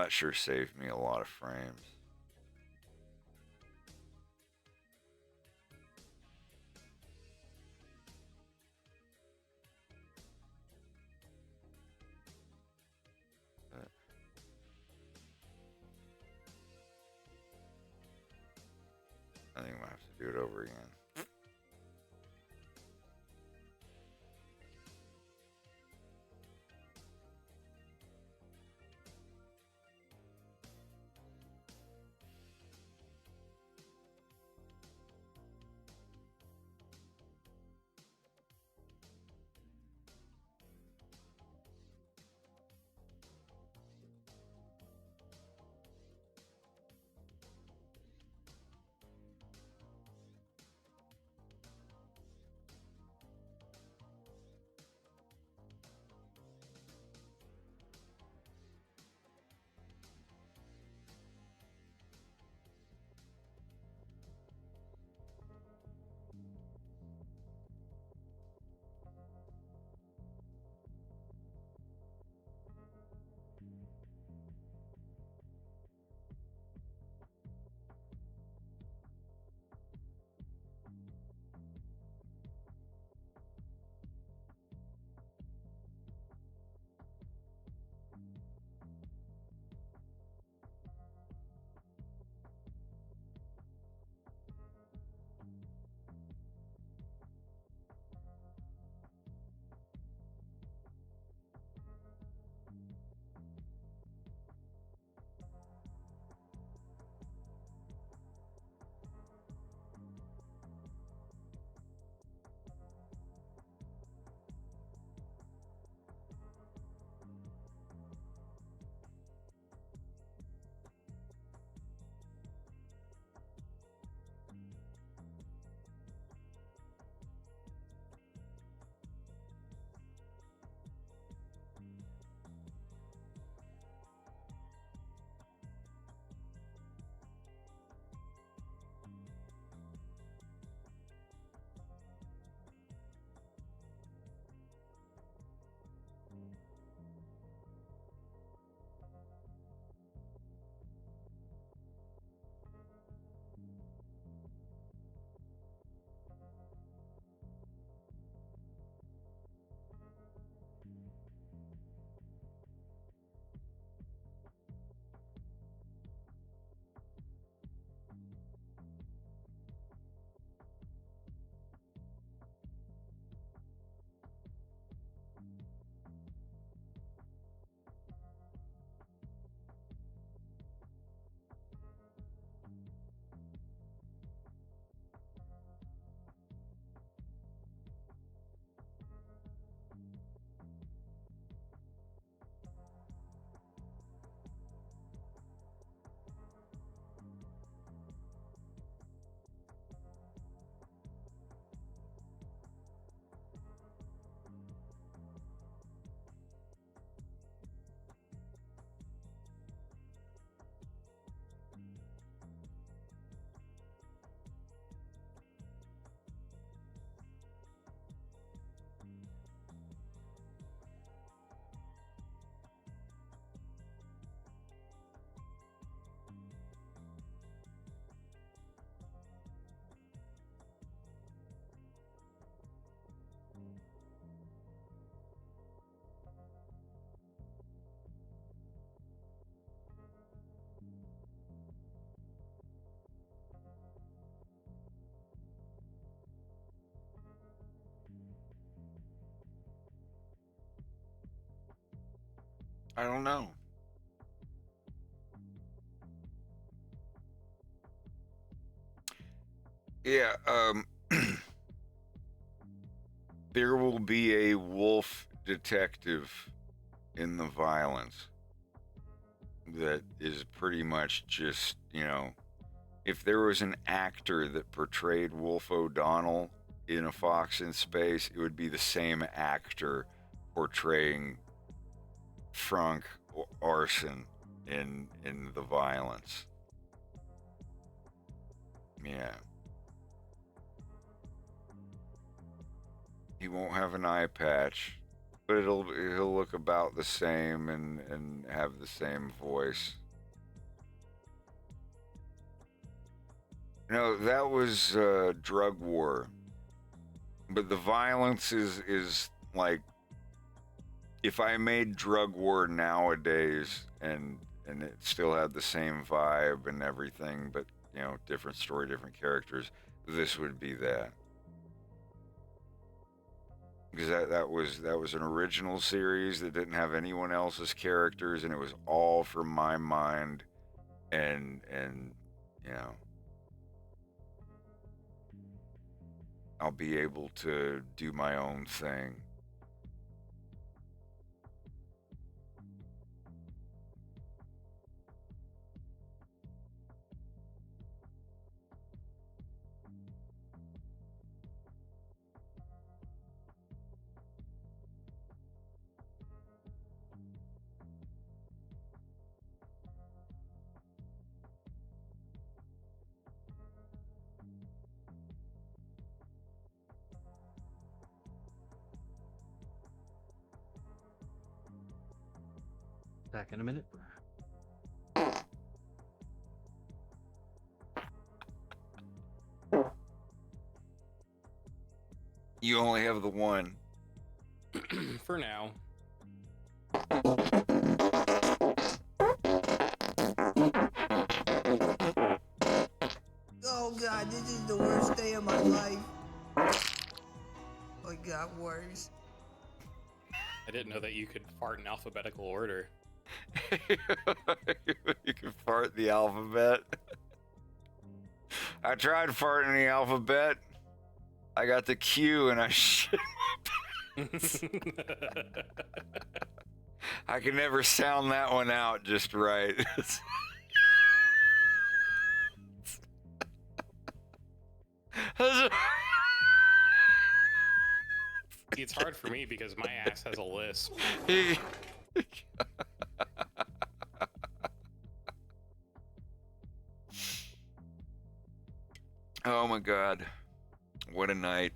that sure saved me a lot of frames. I think I'm gonna have to do it over again. I don't know. Yeah, there will be a wolf detective in the violence that is pretty much just, if there was an actor that portrayed Wolf O'Donnell in A Fox in Space, it would be the same actor portraying Frank Arson in the violence. Yeah. He won't have an eye patch. but he'll look about the same and have the same voice. No, that was drug war, but the violence is like if I made drug war nowadays and it still had the same vibe and everything, but you know, different story, different characters, this would be that. Because that was an original series that didn't have anyone else's characters, and it was all from my mind, and you know, I'll be able to do my own thing. Back in a minute. You only have the one. For now. Oh god, this is the worst day of my life. Oh, it got worse. I didn't know that you could fart in alphabetical order. You can fart the alphabet. I tried farting the alphabet. I got the Q and I shit. I can never sound that one out just right. It's hard for me because my ass has a lisp. Oh my god. What a night.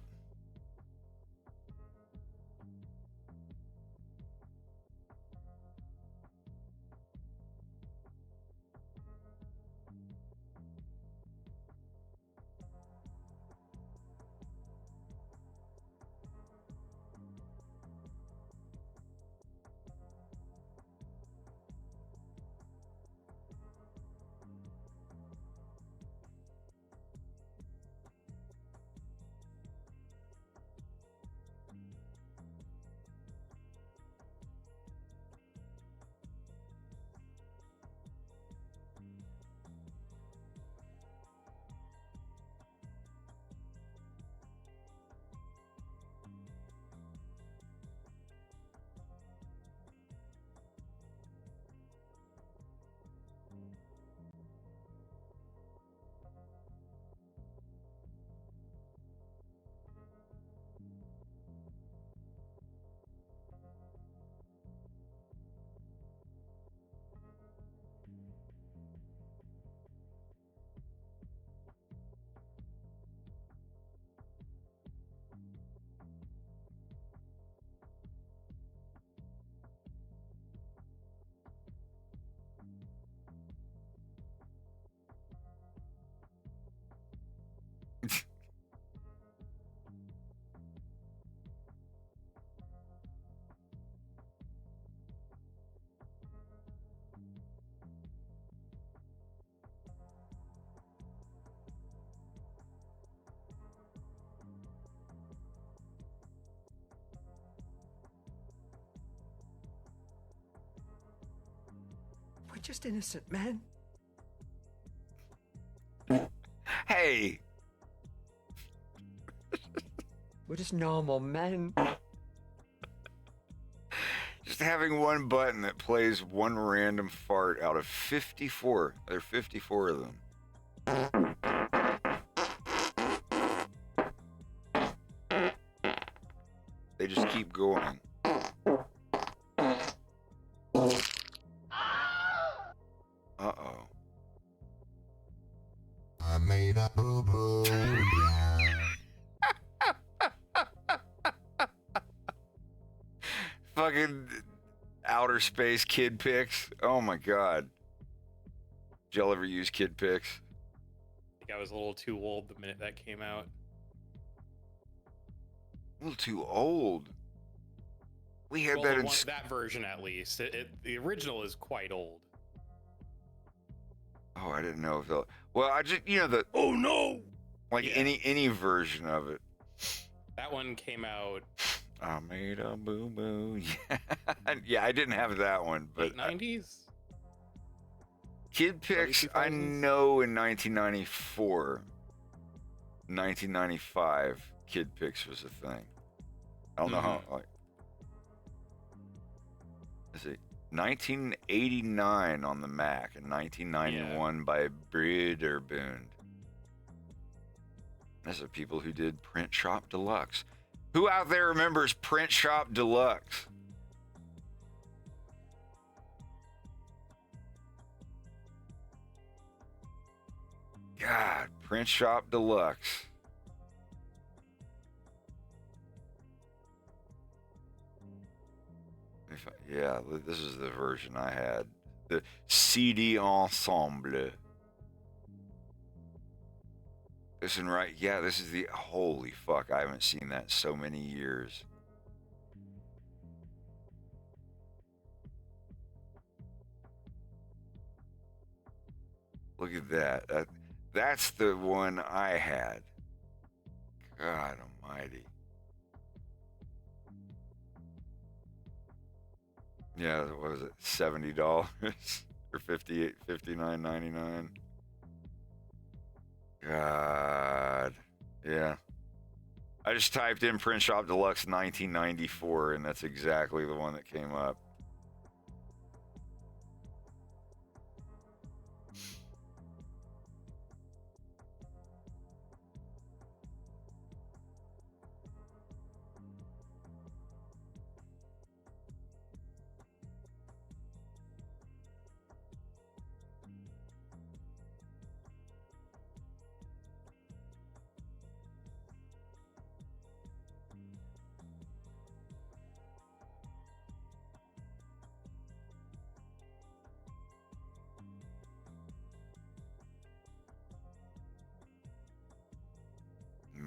We're just innocent men. Hey, We're just normal men. just having one button that plays one random fart out of 54. There are 54 of them. They just keep going. Uh-oh. I made a boo-boo, yeah. fucking outer space kid pics. Oh my god. Did y'all ever use kid pics? I think I was a little too old the minute that came out. A little too old. We had Well, that the in one, that version at least. The original is quite old. Oh, I didn't know if the well, I just the oh no, like Yeah. any version of it. That one came out I made a boo boo. Yeah, yeah, I didn't have that one, but late 90s. kid pics. I 2000s? know in 1994, 1995, kid pics was a thing. I don't know how. Like, let's see. 1989 on the Mac and 1991 by Broderbund. Those are people who did Print Shop Deluxe. Who out there remembers Print Shop Deluxe? God, Print Shop Deluxe. Yeah, this is the version I had. The CD Ensemble. Listen, right? Yeah, this is the... Holy fuck, I haven't seen that in so many years. Look at that. That's the one I had. God almighty. Yeah, what was it? $70 or $59.99. God. Yeah. I just typed in Print Shop Deluxe 1994 and that's exactly the one that came up.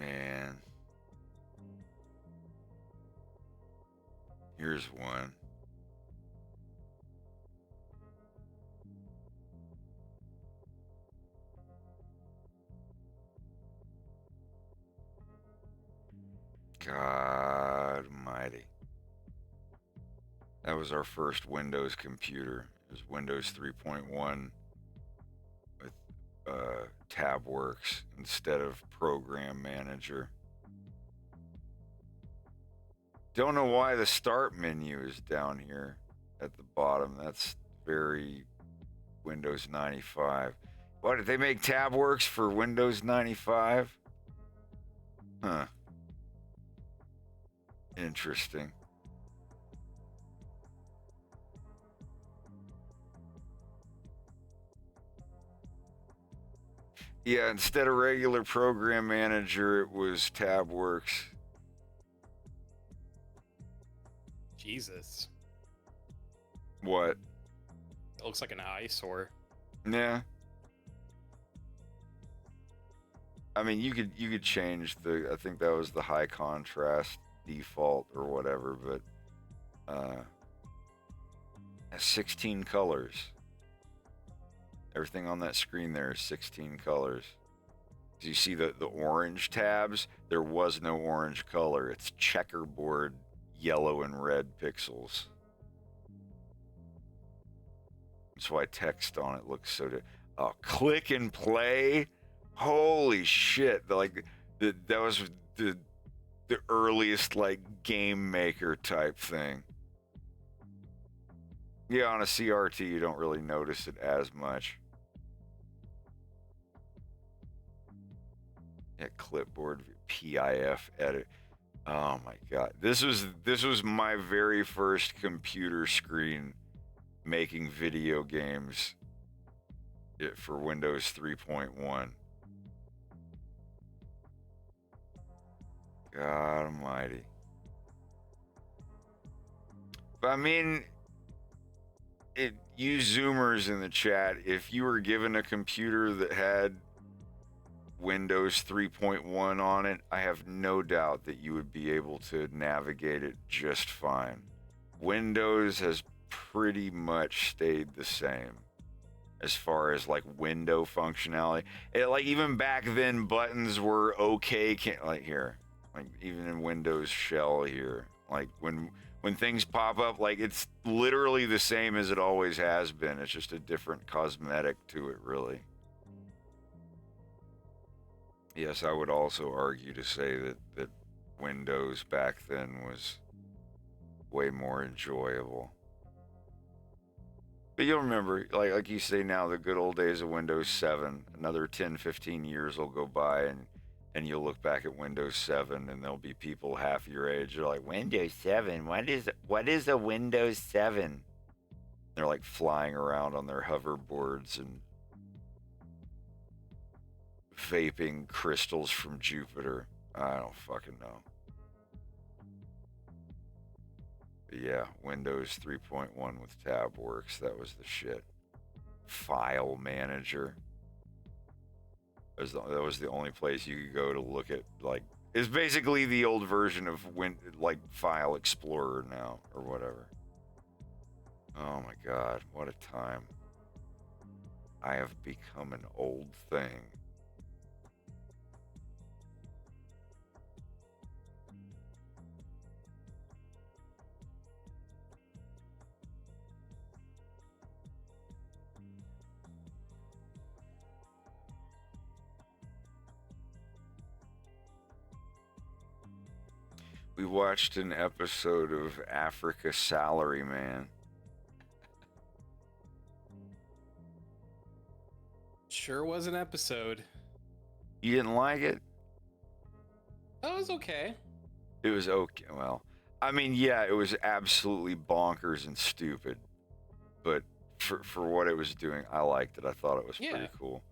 Man. Here's one. God almighty. That was our first Windows computer. It was Windows 3.1 with TabWorks instead of Program Manager. Don't know why the start menu is down here at the bottom. That's very Windows 95. What, did they make TabWorks for Windows 95? Huh. Interesting. Yeah, instead of regular Program Manager, it was TabWorks. Jesus. What? It looks like an eyesore. Yeah. I mean, you could change the. I think that was the high contrast default or whatever, but 16 colors. Everything on that screen there is 16 colors. Do you see the orange tabs? There was no orange color. It's checkerboard yellow and red pixels. That's why text on it looks so. Click and play. Holy shit! That was the earliest like game maker type thing. Yeah, on a CRT you don't really notice it as much. Yeah, clipboard PIF edit. Oh my god, this was my very first computer screen making video games for Windows 3.1. God almighty. But I mean, you Zoomers in the chat, if you were given a computer that had Windows 3.1 on it, I have no doubt that you would be able to navigate it just fine. Windows has pretty much stayed the same as far as like window functionality. Like even back then, buttons were okay. Like here, like even in Windows shell here, like when things pop up, like it's literally the same as it always has been. It's just a different cosmetic to it, really. Yes, I would also argue to say that Windows back then was way more enjoyable. But you'll remember, like you say now, the good old days of Windows 7. Another 10, 15 years will go by, and you'll look back at Windows 7, and there'll be people half your age. They're like, Windows 7? What is a Windows 7? They're like flying around on their hoverboards and vaping crystals from Jupiter. I don't fucking know. But yeah, Windows 3.1 with tab works. That was the shit. File manager. That was the only place you could go to look at, like, it's basically the old version of like File Explorer now or whatever. Oh my God, what a time. I have become an old thing. We watched an episode of Africa Salaryman. Sure was an episode. You didn't like it? That was okay. It was okay. Well, I mean, yeah, it was absolutely bonkers and stupid. But for what it was doing, I liked it. I thought it was pretty cool.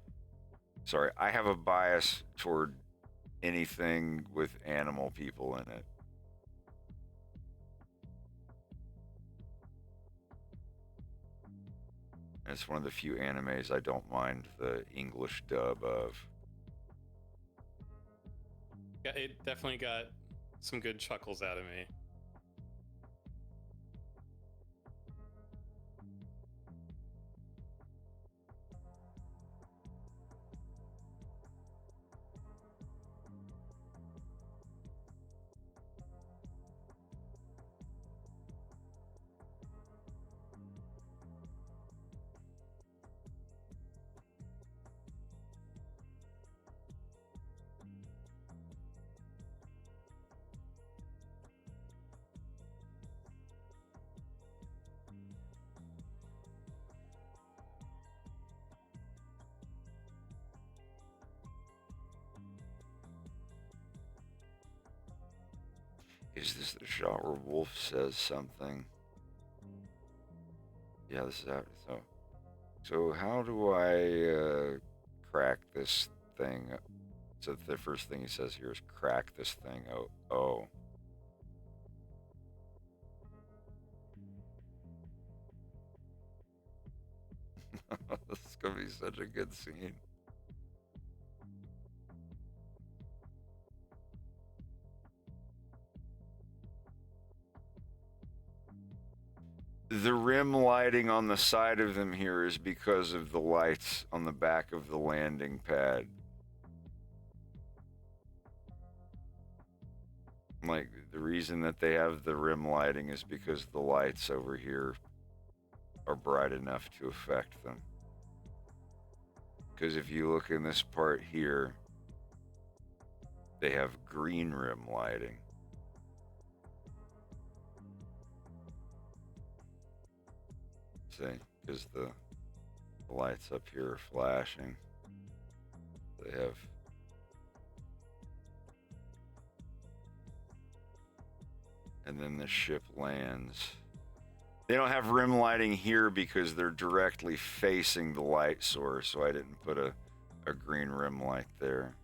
Sorry, I have a bias toward anything with animal people in it. It's one of the few animes I don't mind the English dub of. Yeah, it definitely got some good chuckles out of me. Is this the shot where Wolf says something? Yeah, this is after. So how do I crack this thing? So the first thing he says here is crack this thing. Oh. This is gonna be such a good scene. The rim lighting on the side of them here is because of the lights on the back of the landing pad. Like, the reason that they have the rim lighting is because the lights over here are bright enough to affect them. Because if you look in this part here, they have green rim lighting. See, because the lights up here are flashing. They have and then the ship lands. They don't have rim lighting here because they're directly facing the light source, so I didn't put a green rim light there.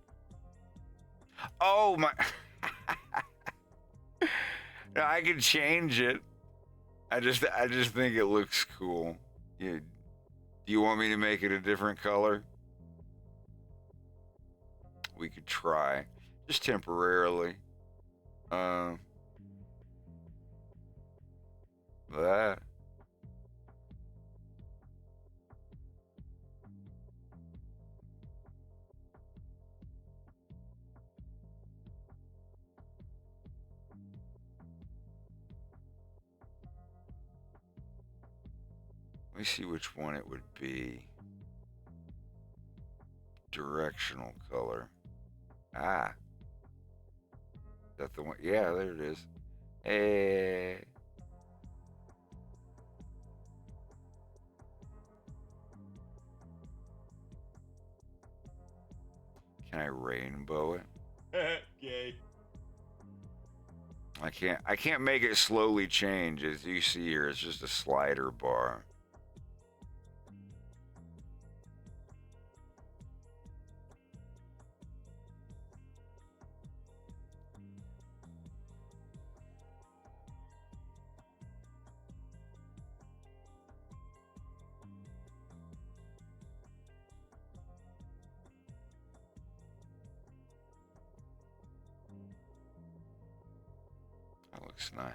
Oh my! I could change it. I just think it looks cool. Do you want me to make it a different color? We could try, just temporarily. That. Let me see which one it would be. Directional color. Ah. Is that the one? Yeah, there it is. Hey. Can I rainbow it? Yay. I can't make it slowly change. As you see here, it's just a slider bar. That looks nice.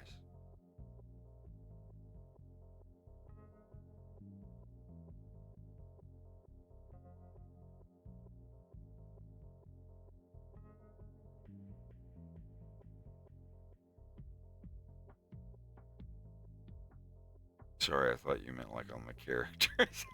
Sorry, I thought you meant like on the characters.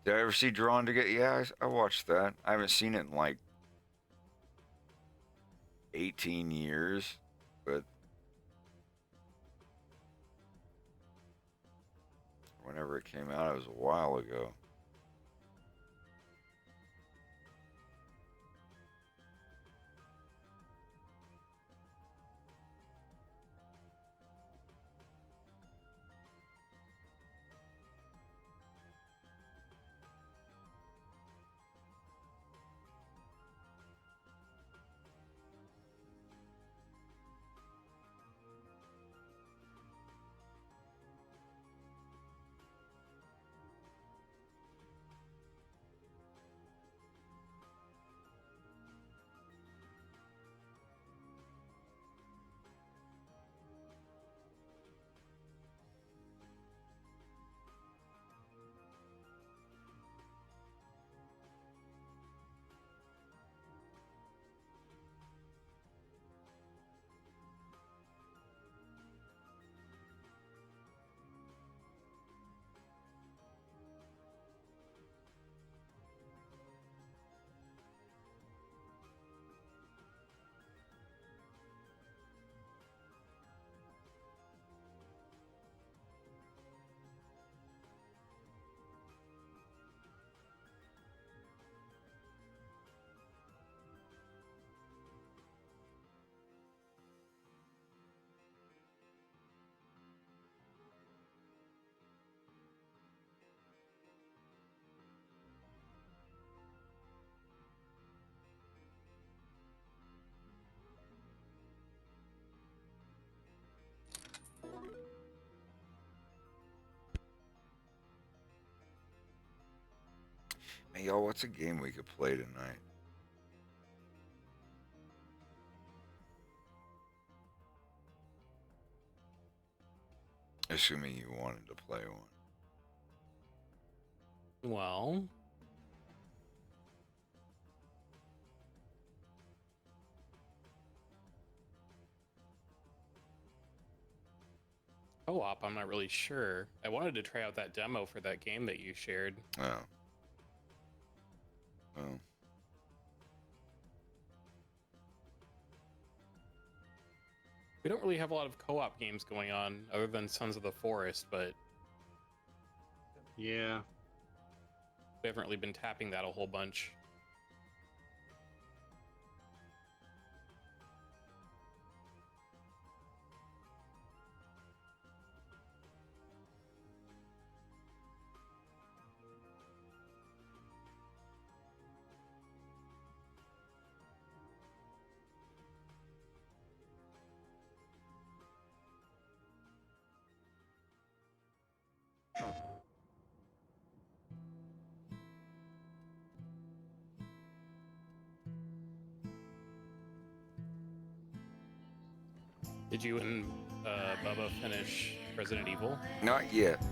Did I ever see Drawn to Get? Yeah, I watched that. I haven't seen it in like 18 years, but whenever it came out, it was a while ago. Hey, y'all, what's a game we could play tonight? Assuming you wanted to play one. Well, co-op, I'm not really sure. I wanted to try out that demo for that game that you shared. Oh. Well. We don't really have a lot of co-op games going on other than Sons of the Forest, but Yeah. we haven't really been tapping that a whole bunch. Did you and Bubba finish Resident Evil? Not yet.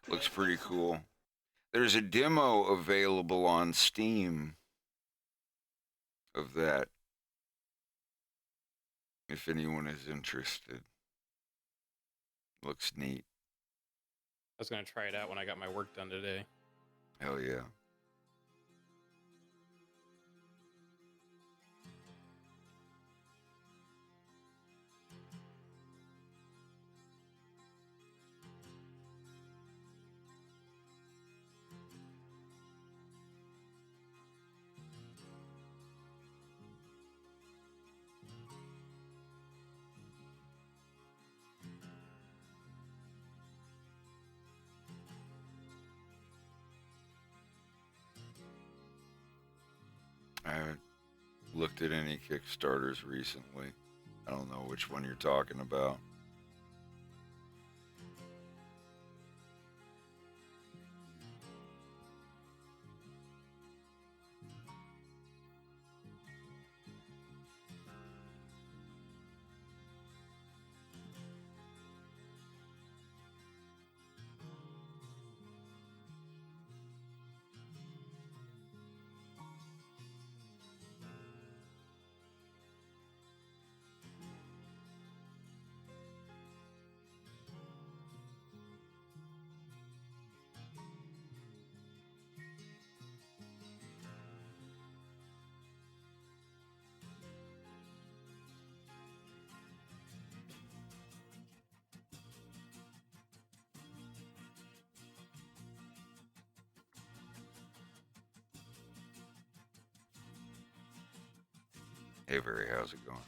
Looks pretty cool. There's a demo available on Steam of that, if anyone is interested. Looks neat. I was going to try it out when I got my work done today. Hell yeah. looked at any Kickstarters recently. I don't know which one you're talking about. Hey, Barry, how's it going?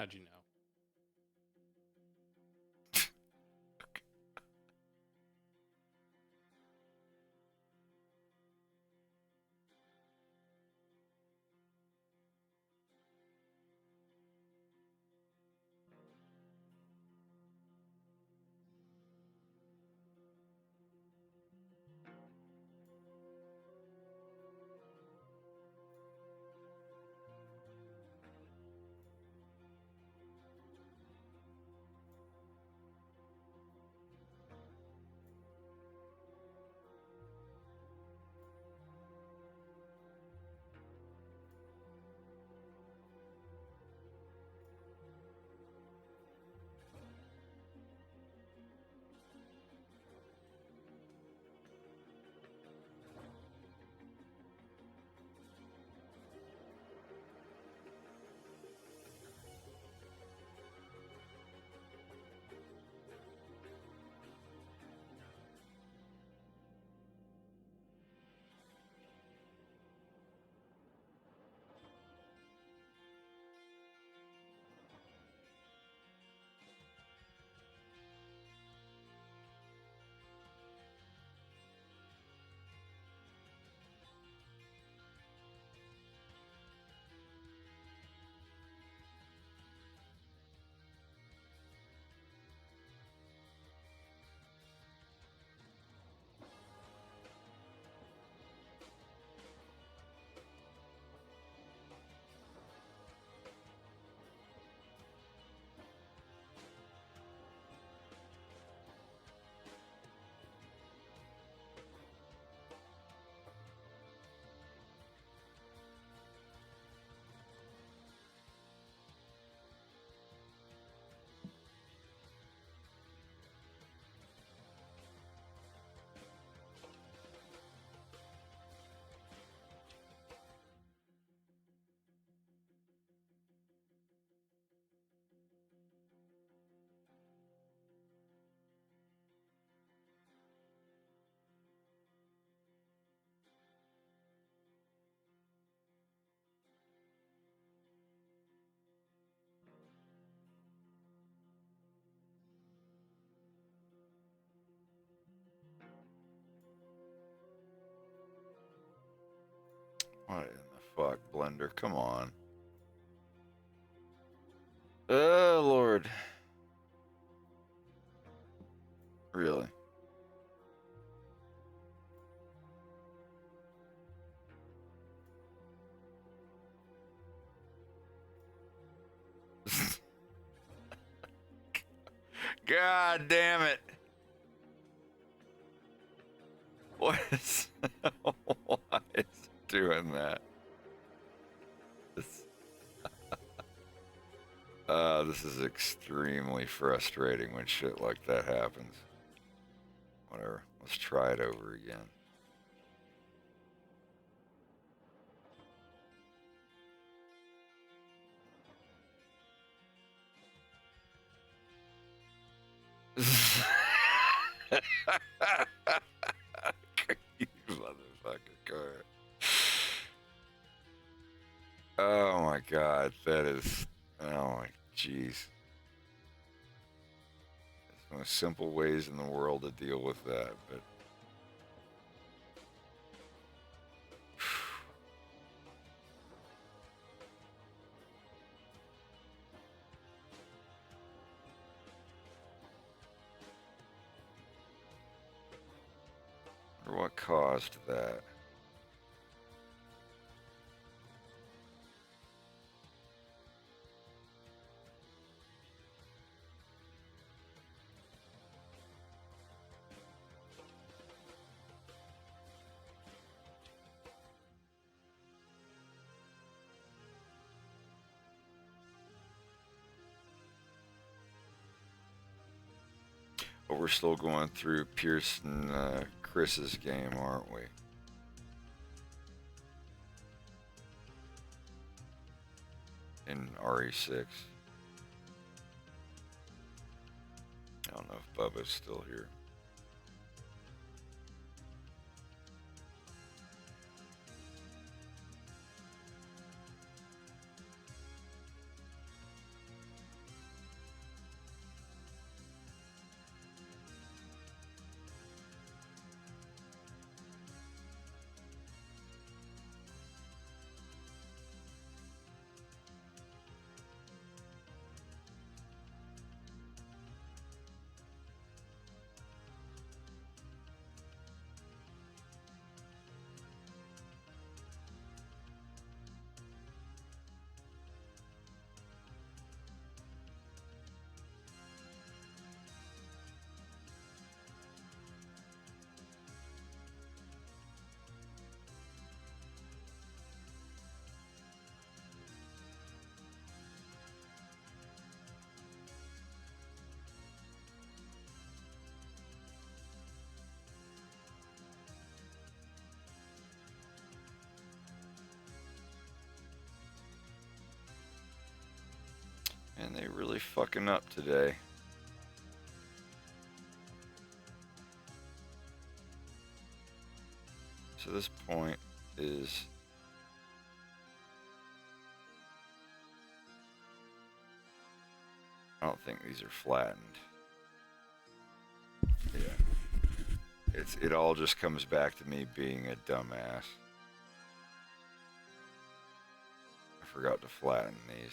How'd you know? What in the fuck, Blender? Come on. Oh, Lord. Really? God damn it. What is, why is it doing that? This is extremely frustrating when shit like that happens. Whatever. Let's try it over again. You motherfucker car. Oh my god, that is. Oh my jeez. There's the most simple ways in the world to deal with that, but. Or what caused that? But we're still going through Pierce and Chris's game, aren't we? In RE6. I don't know if Bubba's still here. Man, they really fucking up today. So this point is I don't think these are flattened. Yeah. It all just comes back to me being a dumbass. I forgot to flatten these.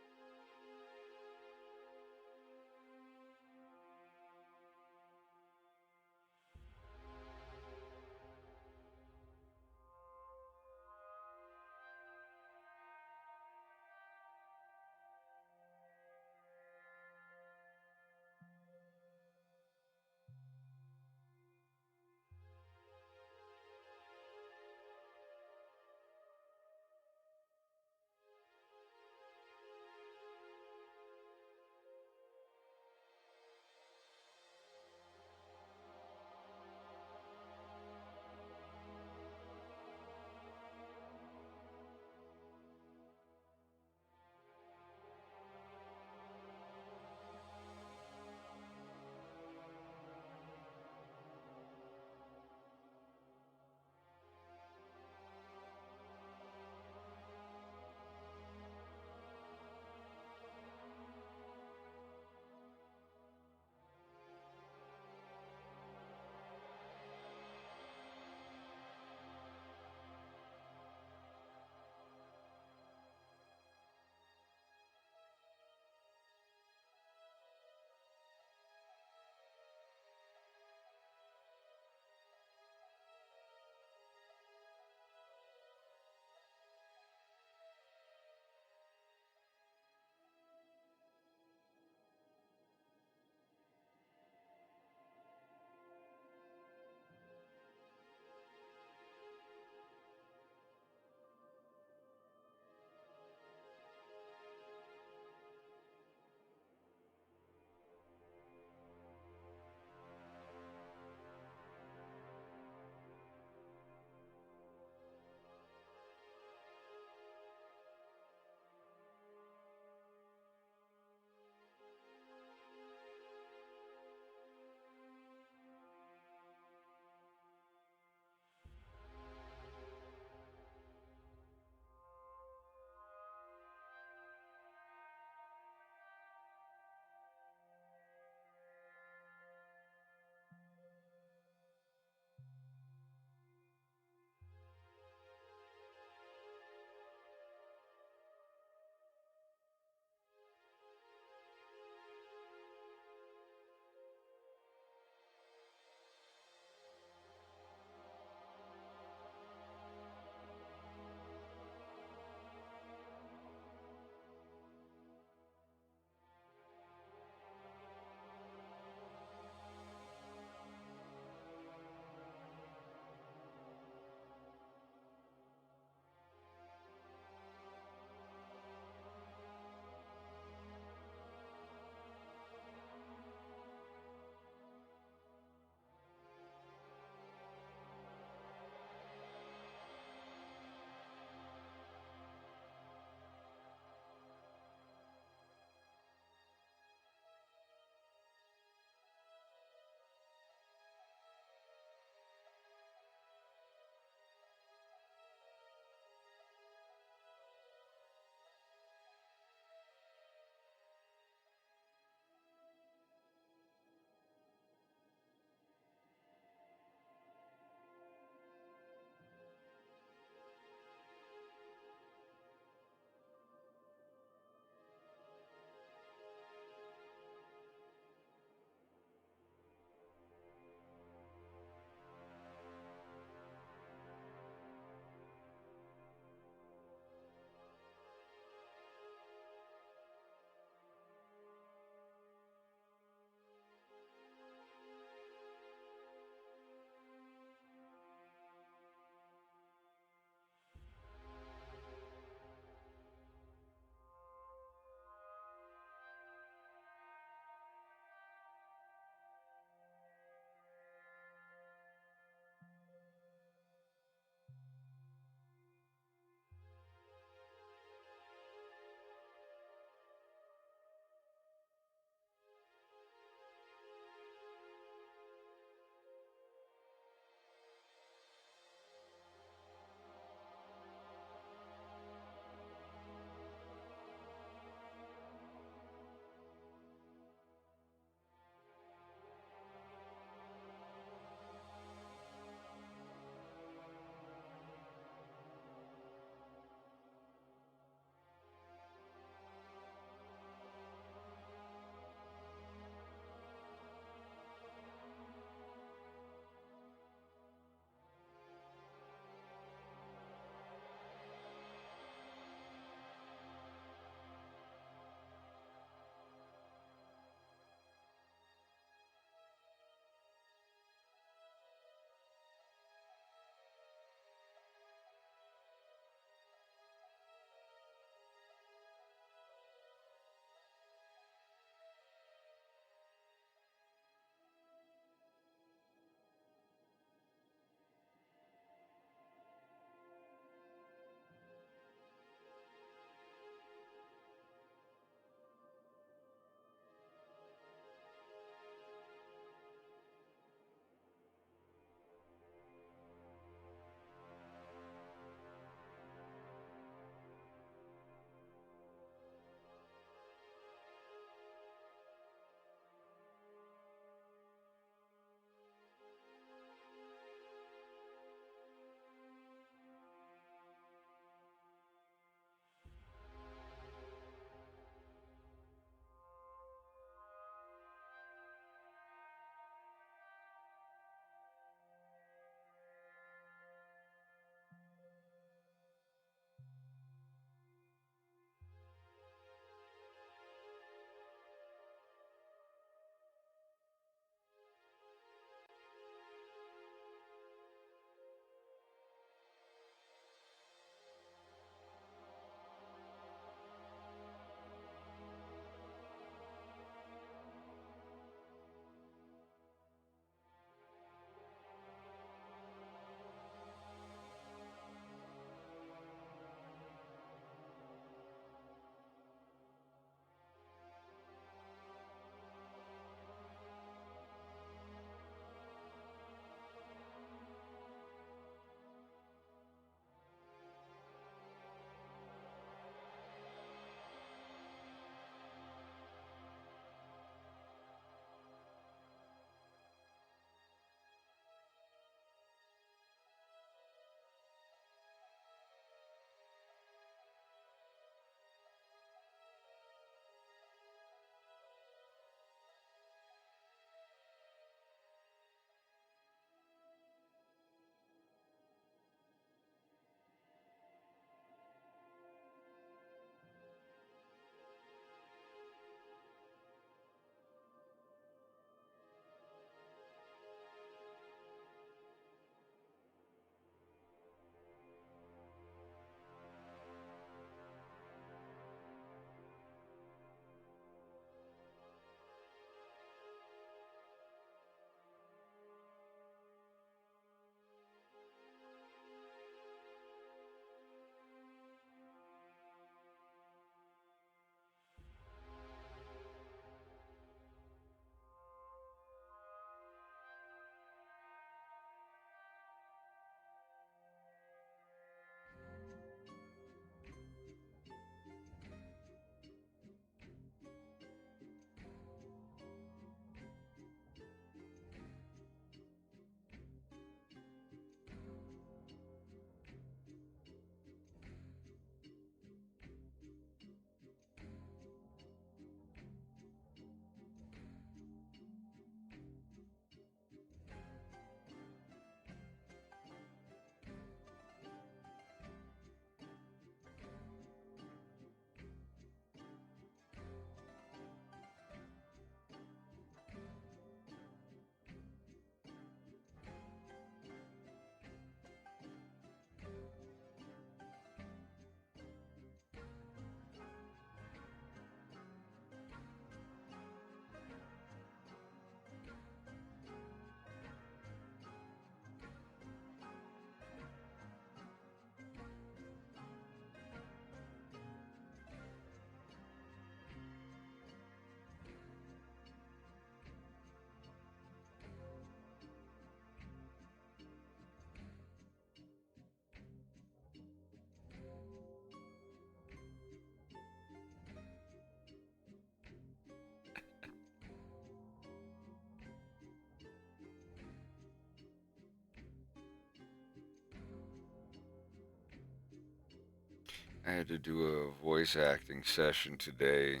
I had to do a voice acting session today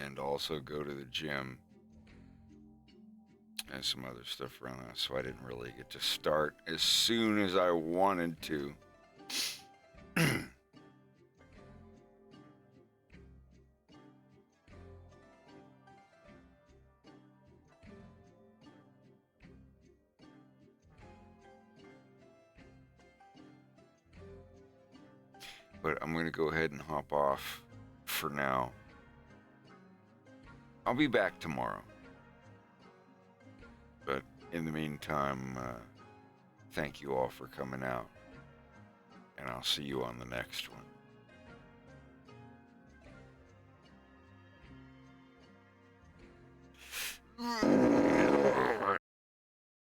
and also go to the gym and some other stuff around that, so I didn't really get to start as soon as I wanted to. But I'm going to go ahead and hop off for now. I'll be back tomorrow. But in the meantime, thank you all for coming out. And I'll see you on the next one.